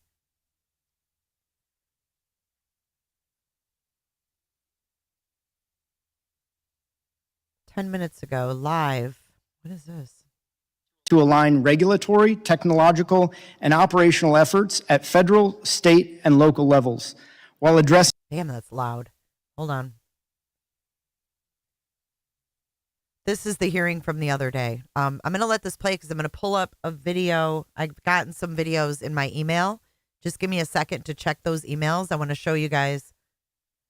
Ten minutes ago, live. What is this? To align regulatory, technological, and operational efforts at federal, state, and local levels while addressing. Damn, that's loud. Hold on. This is the hearing from the other day. I'm going to let this play because I'm going to pull up a video. I've gotten some videos in my email. Just give me a second to check those emails. I want to show you guys.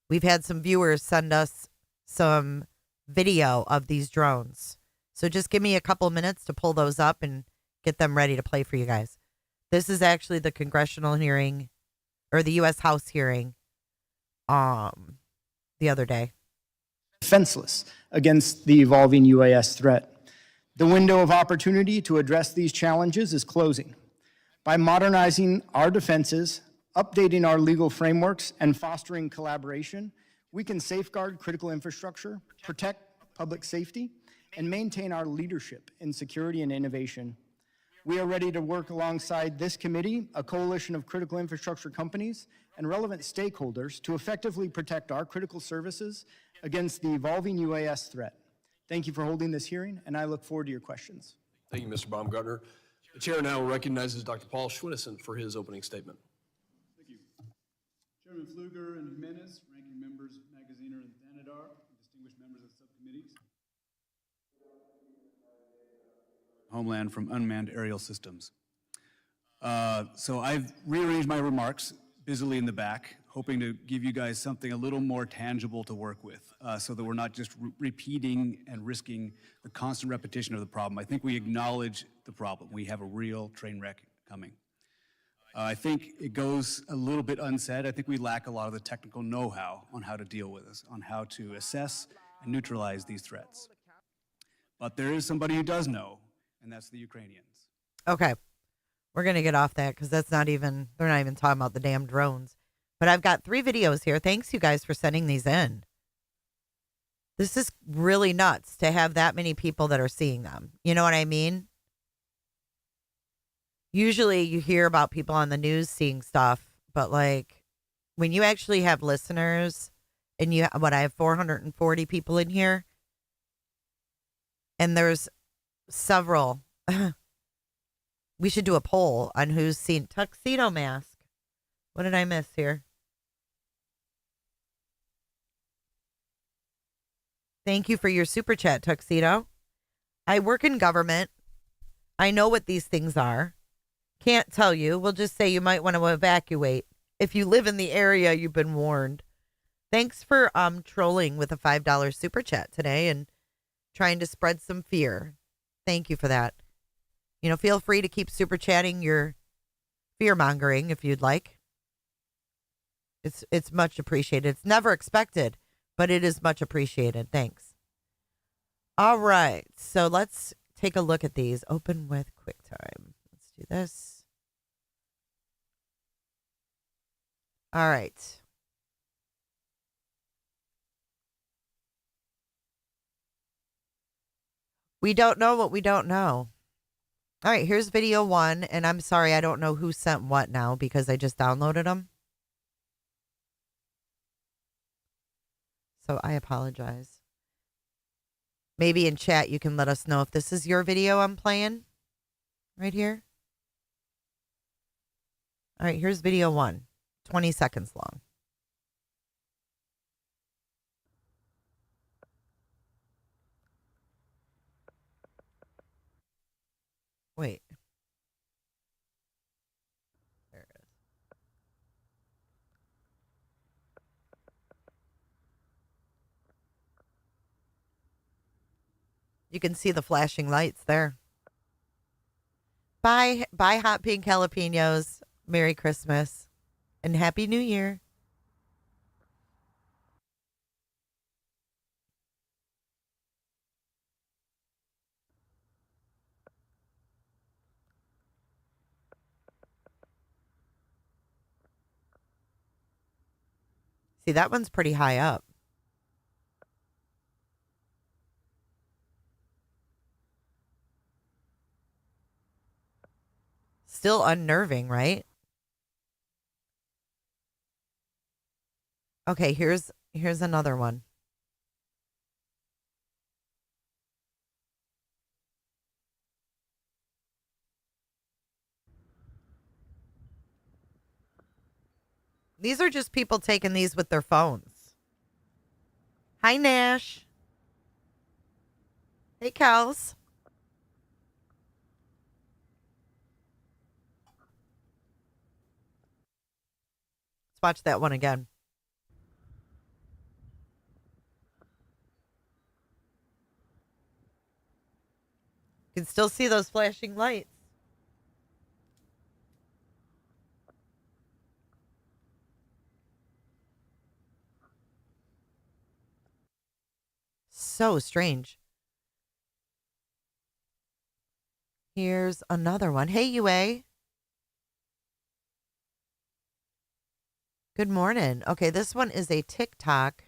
We've had some viewers send us some video of these drones. So just give me a couple minutes to pull those up and get them ready to play for you guys. This is actually the congressional hearing, or the U.S. House hearing, the other day. Defenseless against the evolving UAS threat. The window of opportunity to address these challenges is closing. By modernizing our defenses, updating our legal frameworks, and fostering collaboration, we can safeguard critical infrastructure, protect public safety, and maintain our leadership in security and innovation. We are ready to work alongside this committee, a coalition of critical infrastructure companies, and relevant stakeholders to effectively protect our critical services against the evolving UAS threat. Thank you for holding this hearing, and I look forward to your questions. Thank you, Mr. Baumgartner. The chair now recognizes Dr. Paul Schwinnesen for his opening statement. Chairman Pfluger and Jimenez, ranking members Magaziner and Thanadar, distinguished members of subcommittees. Homeland from unmanned aerial systems. So I've rearranged my remarks busily in the back, hoping to give you guys something a little more tangible to work with, so that we're not just repeating and risking the constant repetition of the problem. I think we acknowledge the problem. We have a real train wreck coming. I think it goes a little bit unsaid. I think we lack a lot of the technical know-how on how to deal with this, on how to assess and neutralize these threats. But there is somebody who does know, and that's the Ukrainians. Okay. We're going to get off that because they're not even talking about the damn drones. But I've got 3 videos here. Thanks, you guys, for sending these in. This is really nuts to have that many people that are seeing them. You know what I mean? Usually you hear about people on the news seeing stuff, but like when you actually have listeners and I have 440 people in here and there's several. We should do a poll on who's seen Tuxedo Mask. What did I miss here? Thank you for your super chat, Tuxedo. I work in government. I know what these things are. Can't tell you. We'll just say you might want to evacuate. If you live in the area, you've been warned. Thanks for trolling with a $5 super chat today and trying to spread some fear. Thank you for that. You know, feel free to keep super chatting your fear mongering if you'd like. It's much appreciated. It's never expected, but it is much appreciated. Thanks. All right. So let's take a look at these. Open with QuickTime. Let's do this. All right. We don't know what we don't know. All right, here's video 1, and I'm sorry, I don't know who sent what now because I just downloaded them. So I apologize. Maybe in chat you can let us know if this is your video I'm playing right here. All right, here's video 1, 20 seconds long. Wait. There it is. You can see the flashing lights there. Bye, hot pink jalapenos. Merry Christmas and Happy New Year. See, that one's pretty high up. Still unnerving, right? Okay, here's another one. These are just people taking these with their phones. Hi, Nash. Hey, Kels. Let's watch that one again. You can still see those flashing lights. So strange. Here's another one. Hey, UA. Good morning. Okay, this one is a TikTok.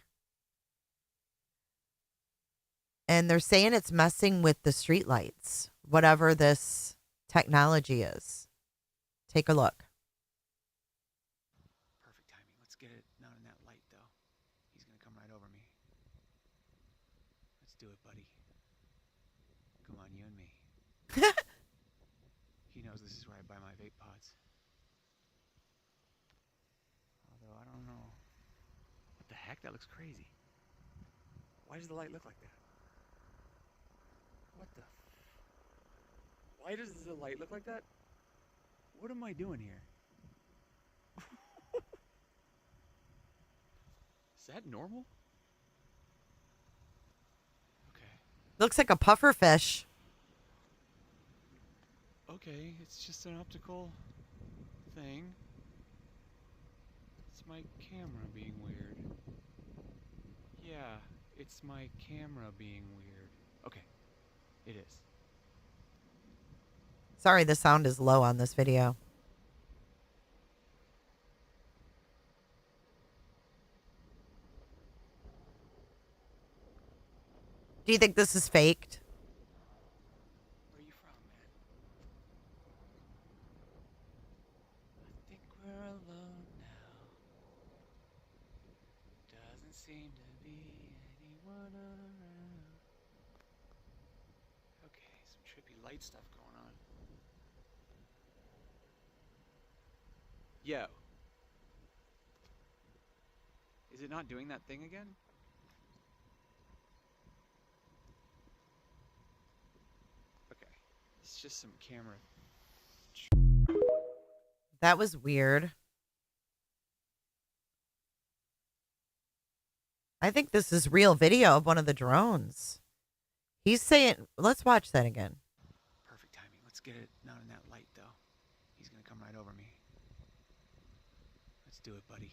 And they're saying it's messing with the streetlights, whatever this technology is. Take a look. Perfect timing. Let's get it not in that light, though. He's going to come right over me. Let's do it, buddy. Come on, you and me. He knows this is where I buy my vape pods. Although I don't know That looks crazy. Why does the light look like that? What the? Why does the light look like that? What am I doing here? Is that normal? Looks like a puffer fish. Okay, it's just an optical thing. It's my camera being weird. Yeah, it's my camera being weird. Okay, it is. Sorry, the sound is low on this video. Do you think this is faked? Where are you from, man? I think we're alone now. Doesn't seem to be anyone around. Okay, some trippy light stuff going on. Yo. Is it not doing that thing again? Okay. It's just some camera. That was weird. I think this is real video of one of the drones. He's saying, let's watch that again. Perfect timing. Let's get it not in that light, though. He's gonna come right over me. Let's do it, buddy.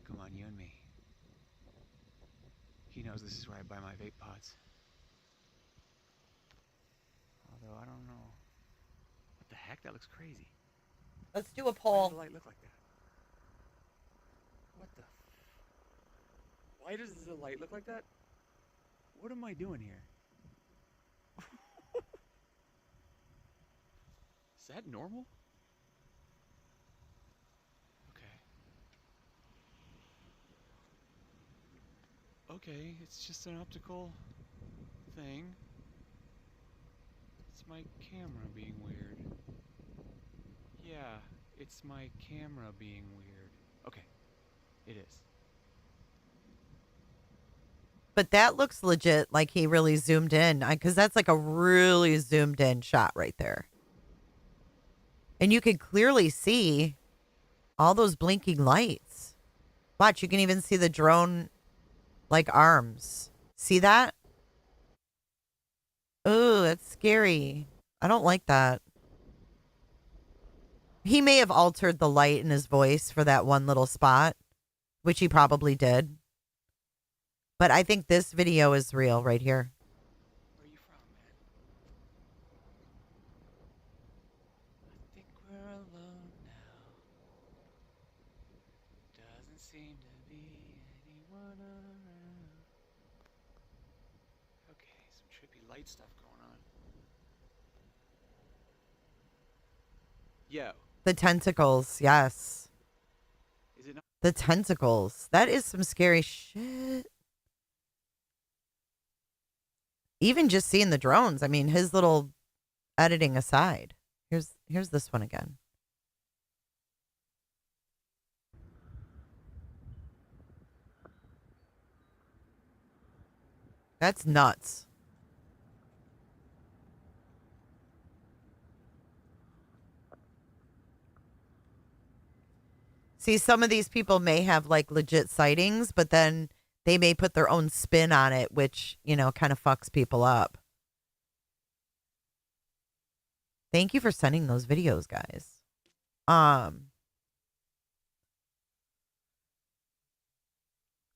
Come on, you and me. He knows this is where I buy my vape pods. Although, I don't know. What the heck? That looks crazy. Let's do a Why poll. does the light look like that? What the? Why does the light look like that? What am I doing here? Is that normal? Okay, it's just an optical thing. It's my camera being weird. Yeah, it's my camera being weird. Okay, it is. But that looks legit, like he really zoomed in, because that's like a really zoomed in shot right there. And you can clearly see all those blinking lights. Watch, you can even see the drone like arms. See that? Ooh, that's scary. I don't like that. He may have altered the light in his voice for that one little spot, which he probably did. But I think this video is real right here. Where are you from, man? I think we're alone now. Doesn't seem to be anyone around. Okay, some trippy light stuff going on. Yo. The tentacles, yes. Is it not? The tentacles. That is some scary shit. Even just seeing the drones, I mean, his little editing aside. Here's this one again. That's nuts. See, some of these people may have like legit sightings, but then they may put their own spin on it, which, you know, kind of fucks people up. Thank you for sending those videos, guys.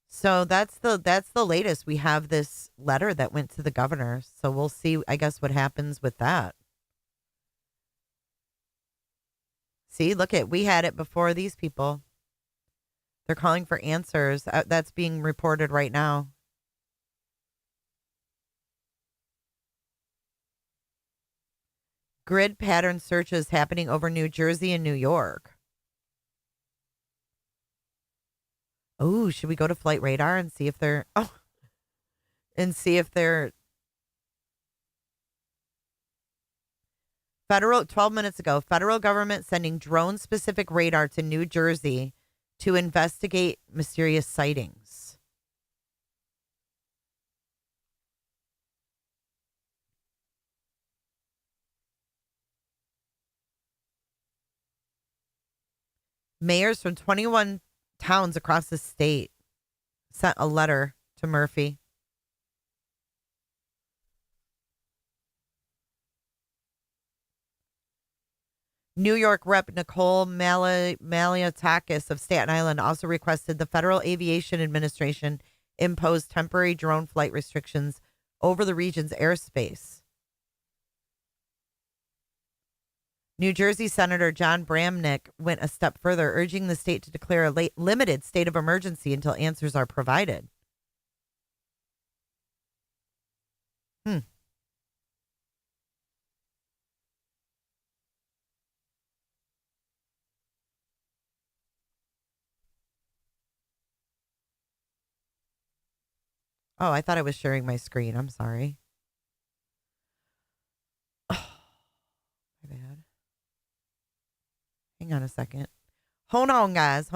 So that's the latest. We have this letter that went to the governor. So we'll see, I guess, what happens with that. See, look we had it before these people. They're calling for answers. That's being reported right now. Grid pattern searches happening over New Jersey and New York. Oh, should we go to Flight Radar and see if they're... Oh, and see if they're... Federal, 12 minutes ago, federal government sending drone-specific radar to New Jersey to investigate mysterious sightings. Mayors from 21 towns across the state sent a letter to Murphy. New York Rep. Nicole Malliotakis of Staten Island also requested the Federal Aviation Administration impose temporary drone flight restrictions over the region's airspace. New Jersey Senator John Bramnick went a step further, urging the state to declare a limited state of emergency until answers are provided. Oh, I thought I was sharing my screen. I'm sorry. Oh, my bad. Hang on a second. Hold on, guys.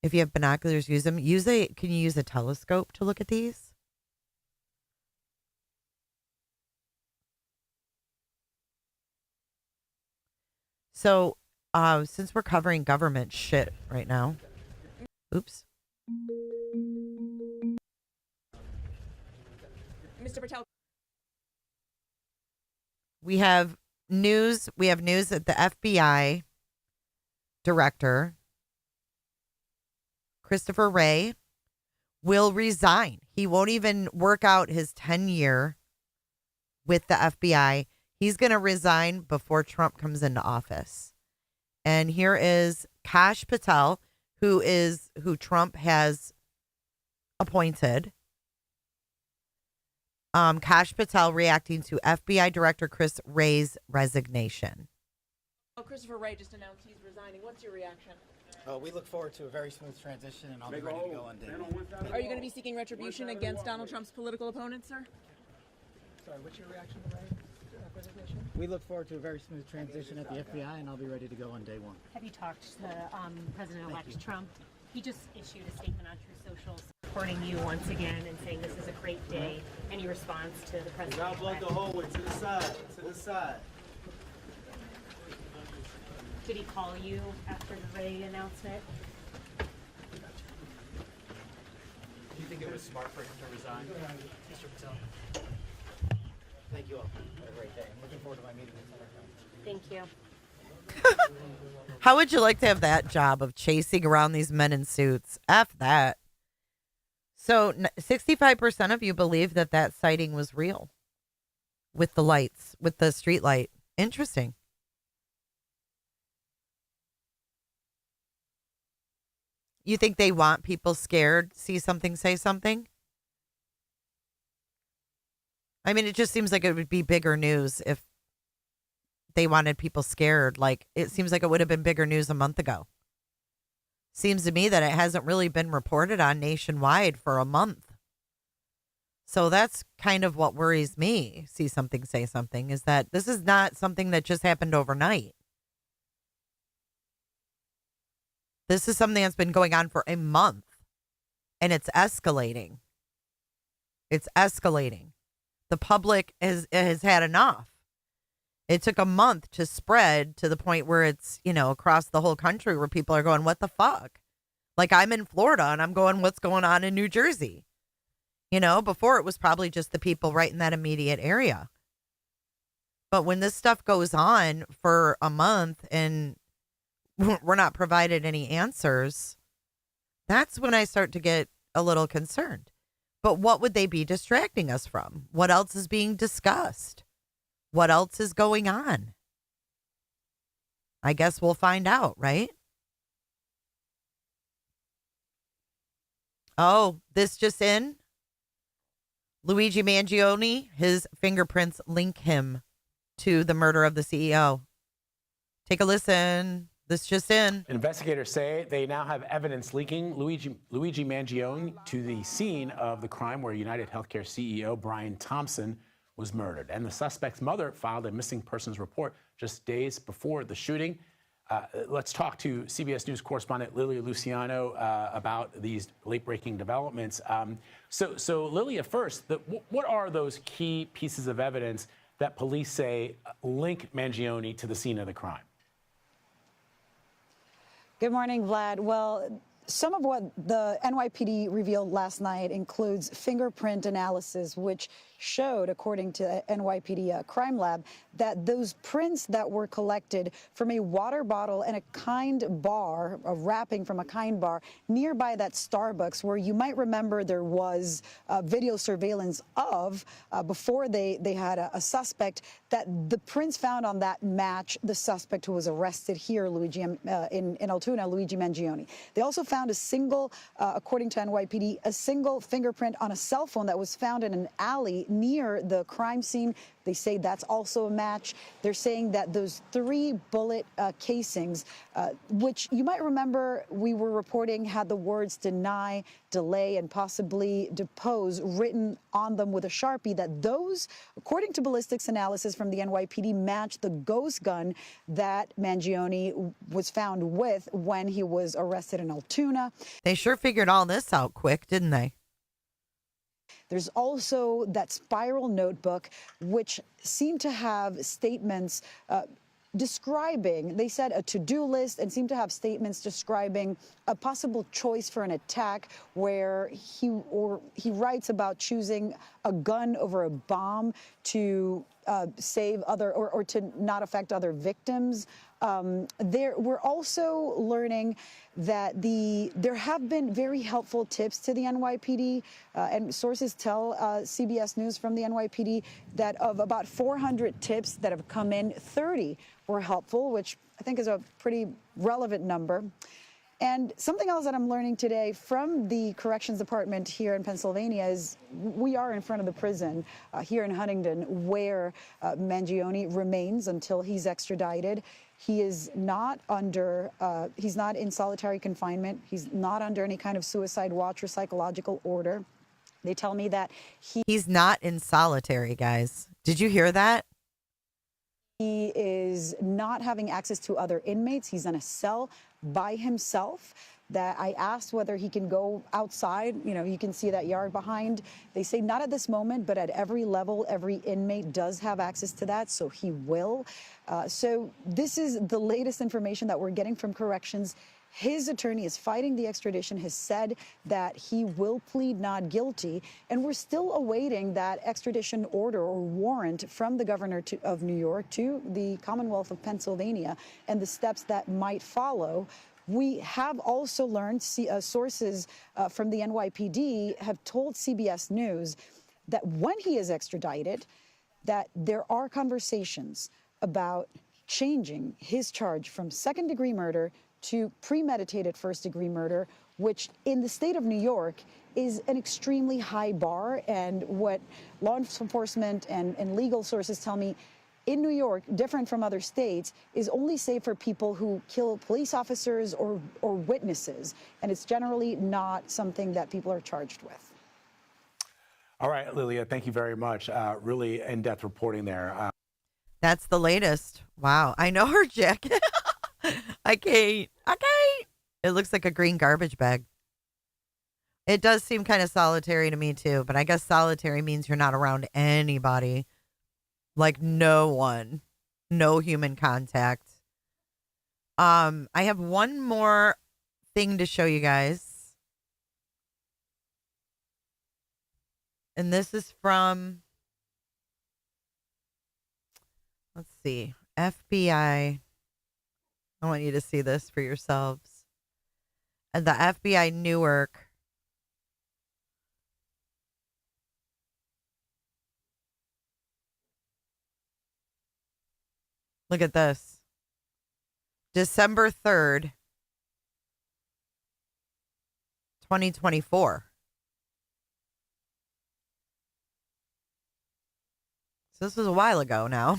If you have binoculars, use them. Can you use a telescope to look at these? So, since we're covering government shit right now. Oops. Mr. Patel. We have news that the FBI director, Christopher Wray, will resign. He won't even work out his tenure with the FBI. He's going to resign before Trump comes into office. And here is Kash Patel, who Trump has appointed. Kash Patel reacting to FBI Director Chris Wray's resignation. Oh, Christopher Wray just announced he's resigning. What's your reaction? We look forward to a very smooth transition, and I'll be ready to go on day one. Are you going to be seeking retribution against Donald Trump's political opponents, sir? Sorry, what's your reaction to Wray's resignation? We look forward to a very smooth transition at the FBI, and I'll be ready to go on day one. Have you talked to President-elect Trump? He just issued a statement on True Social supporting you once again and saying this is a great day. Any response to the president? Y'all blow the whole way to the side. Did he call you after the Wray announcement? Do you think it was smart for him to resign, Mr. Patel? Thank you all. Have a great day. I'm looking forward to my meeting with you. Thank you. How would you like to have that job of chasing around these men in suits? F that. So 65% of you believe that sighting was real with the lights, with the street light. Interesting. You think they want people scared, see something, say something? I mean, it just seems like it would be bigger news if they wanted people scared. Like, it seems like it would have been bigger news a month ago. Seems to me that it hasn't really been reported on nationwide for a month. So that's kind of what worries me, see something, say something, is that this is not something that just happened overnight. This is something that's been going on for a month, and it's escalating. It's escalating. The public has had enough. It took a month to spread to the point where it's, across the whole country where people are going, what the fuck? Like, I'm in Florida and I'm going, what's going on in New Jersey? Before it was probably just the people right in that immediate area. But when this stuff goes on for a month and we're not provided any answers, that's when I start to get a little concerned. But what would they be distracting us from? What else is being discussed? What else is going on? I guess we'll find out, right? Oh, this just in. Luigi Mangione, his fingerprints link him to the murder of the CEO. Take a listen. This just in. Investigators say they now have evidence linking Luigi Mangione to the scene of the crime where United Healthcare CEO Brian Thompson was murdered. And the suspect's mother filed a missing persons report just days before the shooting. Let's talk to CBS News correspondent Lilia Luciano about these late-breaking developments. So Lilia, first, what are those key pieces of evidence that police say link Mangione to the scene of the crime? Good morning, Vlad. Well, some of what the NYPD revealed last night includes fingerprint analysis, which showed, according to NYPD Crime Lab, that those prints that were collected from a water bottle and a Kind bar, a wrapping from a Kind bar, nearby that Starbucks, where you might remember there was video surveillance of before they had a suspect, that the prints found on that match the suspect who was arrested here, Luigi, in Altoona, Luigi Mangione. They also found a single, according to NYPD, a single fingerprint on a cell phone that was found in an alley near the crime scene. They say that's also a match. They're saying that those 3 bullet casings, which you might remember we were reporting had the words deny, delay, and possibly depose written on them with a Sharpie, that those, according to ballistics analysis from the NYPD, match the ghost gun that Mangione was found with when he was arrested in Altoona. They sure figured all this out quick, didn't they? There's also that spiral notebook, which seemed to have statements describing, they said, a to-do list, and seemed to have statements describing a possible choice for an attack, where he writes about choosing a gun over a bomb to save other or to not affect other victims. We're also learning that there have been very helpful tips to the NYPD, and sources tell CBS News from the NYPD that of about 400 tips that have come in, 30 were helpful, which I think is a pretty relevant number. And something else that I'm learning today from the Corrections Department here in Pennsylvania is we are in front of the prison here in Huntington, where Mangione remains until he's extradited. He is not he's not in solitary confinement. He's not under any kind of suicide watch or psychological order. They tell me that he's not in solitary, guys. Did you hear that? He is not having access to other inmates. He's in a cell by himself. That I asked whether he can go outside. You know, you can see that yard behind. They say not at this moment, but at every level, every inmate does have access to that, so he will. So this is the latest information that we're getting from Corrections. His attorney is fighting the extradition, has said that he will plead not guilty, and we're still awaiting that extradition order or warrant from the governor of New York to the Commonwealth of Pennsylvania and the steps that might follow. We have also learned, sources from the NYPD have told CBS News that when he is extradited, that there are conversations about changing his charge from second-degree murder to premeditated first-degree murder, which in the state of New York is an extremely high bar. And what law enforcement and legal sources tell me, in New York, different from other states, is only safe for people who kill police officers or witnesses. And it's generally not something that people are charged with. All right, Lilia, thank you very much. Really in-depth reporting there. That's the latest. Wow. I know her jacket. I can't. It looks like a green garbage bag. It does seem kind of solitary to me too, but I guess solitary means you're not around anybody. Like no one. No human contact. I have one more thing to show you guys. And this is from, let's see, FBI. I want you to see this for yourselves. And the FBI Newark. Look at this. December 3rd, 2024. So this was a while ago now.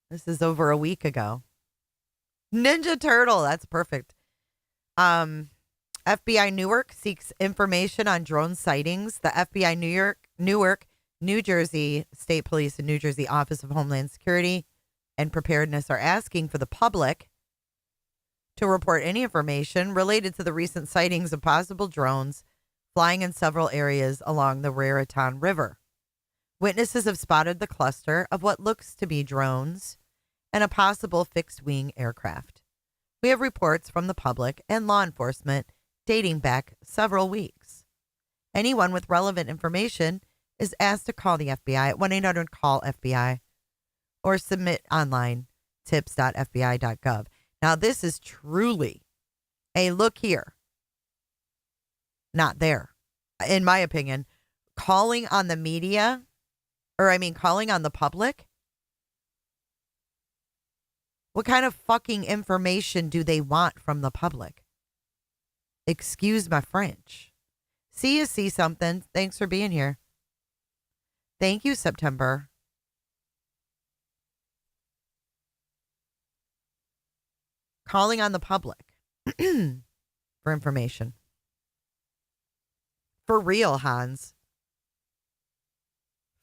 This is over a week ago. Ninja Turtle. That's perfect. FBI Newark seeks information on drone sightings. The FBI Newark, New Jersey State Police and New Jersey Office of Homeland Security and Preparedness are asking for the public to report any information related to the recent sightings of possible drones flying in several areas along the Raritan River. Witnesses have spotted the cluster of what looks to be drones and a possible fixed-wing aircraft. We have reports from the public and law enforcement dating back several weeks. Anyone with relevant information is asked to call the FBI at 1-800-CALL-FBI or submit online tips.fbi.gov. Now, this is truly a look here, not there. In my opinion, calling on the media, calling on the public. What kind of fucking information do they want from the public? Excuse my French. See you see something. Thanks for being here. Thank you, September. Calling on the public for information. For real, Hans.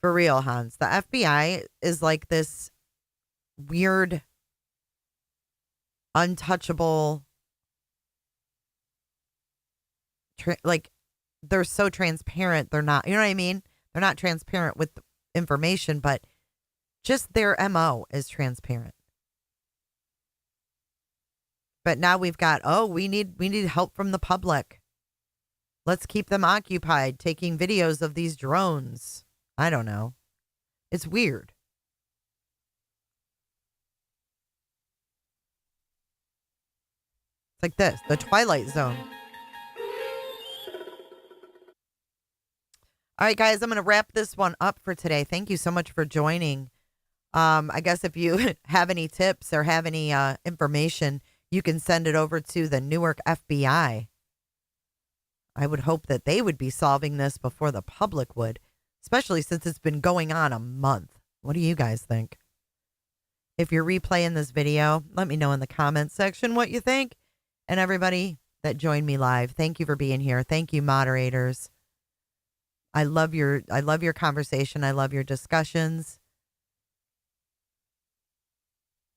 For real, Hans. The FBI is like this weird, untouchable, they're so transparent. They're not, you know what I mean? They're not transparent with information, but just their MO is transparent. But now we've got, we need help from the public. Let's keep them occupied taking videos of these drones. I don't know. It's weird. It's like this, the Twilight Zone. All right, guys, I'm going to wrap this one up for today. Thank you so much for joining. I guess if you have any tips or have any information, you can send it over to the Newark FBI. I would hope that they would be solving this before the public would, especially since it's been going on a month. What do you guys think? If you're replaying this video, let me know in the comments section what you think. And everybody that joined me live, thank you for being here. Thank you, moderators. I love your conversation. I love your discussions.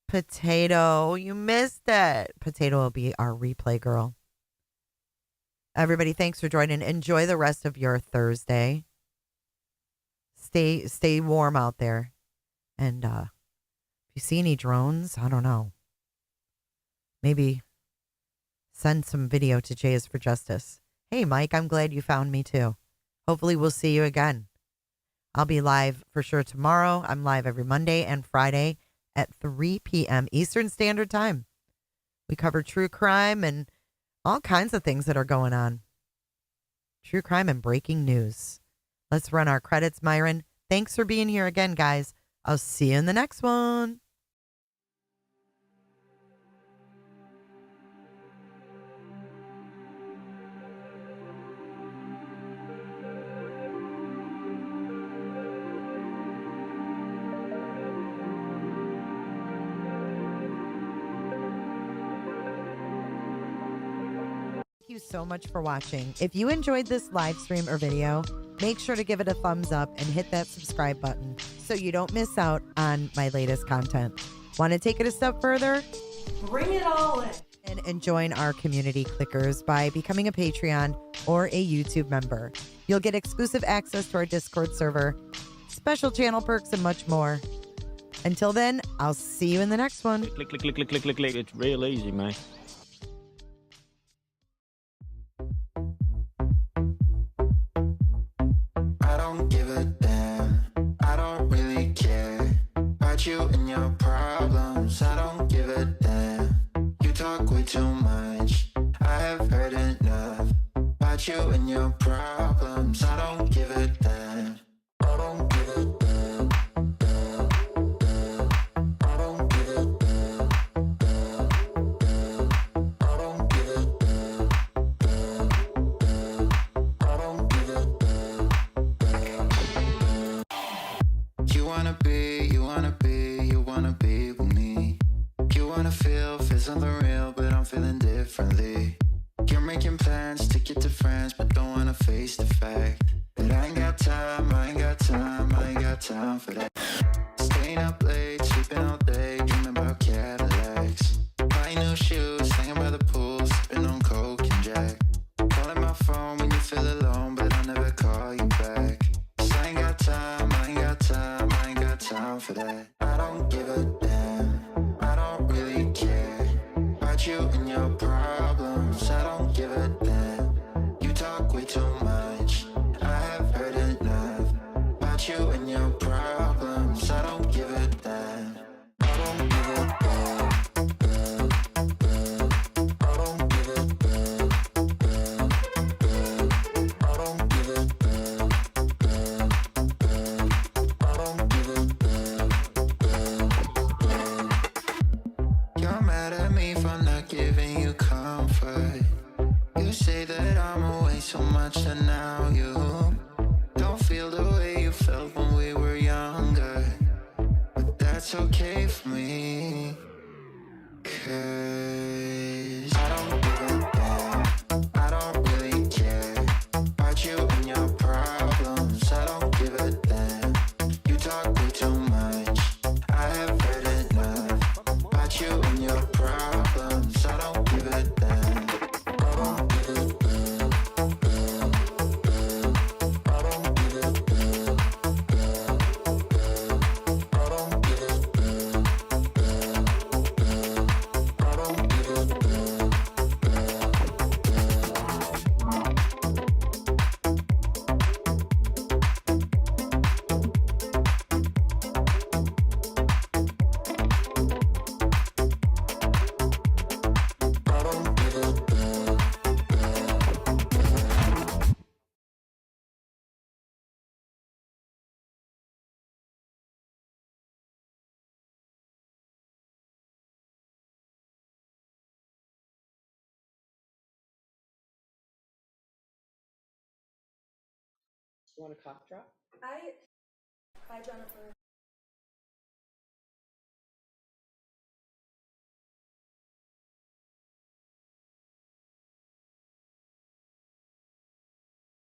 Potato, you missed it. Potato will be our replay girl. Everybody, thanks for joining. Enjoy the rest of your Thursday. Stay warm out there. And if you see any drones, I don't know. Maybe send some video to Jay is for Justice. Hey, Mike, I'm glad you found me too. Hopefully we'll see you again. I'll be live for sure tomorrow. I'm live every Monday and Friday at 3 p.m. Eastern Standard Time. We cover true crime and all kinds of things that are going on. True crime and breaking news. Let's run our credits, Myron. Thanks for being here again, guys. I'll see you in the next one. Thank you so much for watching. If you enjoyed this live stream or video, make sure to give it a thumbs up and hit that subscribe button so you don't miss out on my latest content. Want to take it a step further? Bring it all in. And join our community clickers by becoming a Patreon or a YouTube member. You'll get exclusive access to our Discord server, special channel perks, and much more. Until then, I'll see you in the next one. Click, click, click, click, click, click, click. It's real easy, man. I don't give a damn. I don't really care about you and your problems. I don't give a damn. You talk way too much. I have heard enough about you and your problems. I don't give a damn. I don't give a damn. Damn, damn. I don't give a damn. Damn, damn. I don't give a damn. Damn, damn. I don't give a damn. You wanna be with me. You wanna feel something real, but I'm feeling differently. You're making plans to get to France, but don't wanna face the fact that I ain't got time for that. Staying up late, sleeping all day, shoes, hanging by the pool, sipping on Coke and Jack. Calling my phone when you feel alone, but I'll never call you back. 'Cause I ain't got time, I ain't got time, I ain't got time for that. I don't give a damn, I don't really care about you and your problems. I don't give a damn, you talk way too much. I have heard enough about you and your problems. I don't give a damn. I don't give a damn. I don't give a damn. I don't give a damn. I don't give a damn. You're mad at me for not giving you comfort. You say that I'm away so much and now you don't feel the way you felt when we were younger. But that's okay for me, 'cause I don't give a damn, I don't really care about you and your problems. I don't give a damn, you talk way too much. I have heard enough about you and your problems. I don't give a damn, I don't give a damn. I don't give a damn. I don't give a damn. I don't give a damn. You want a cough drop? Hi, Jennifer.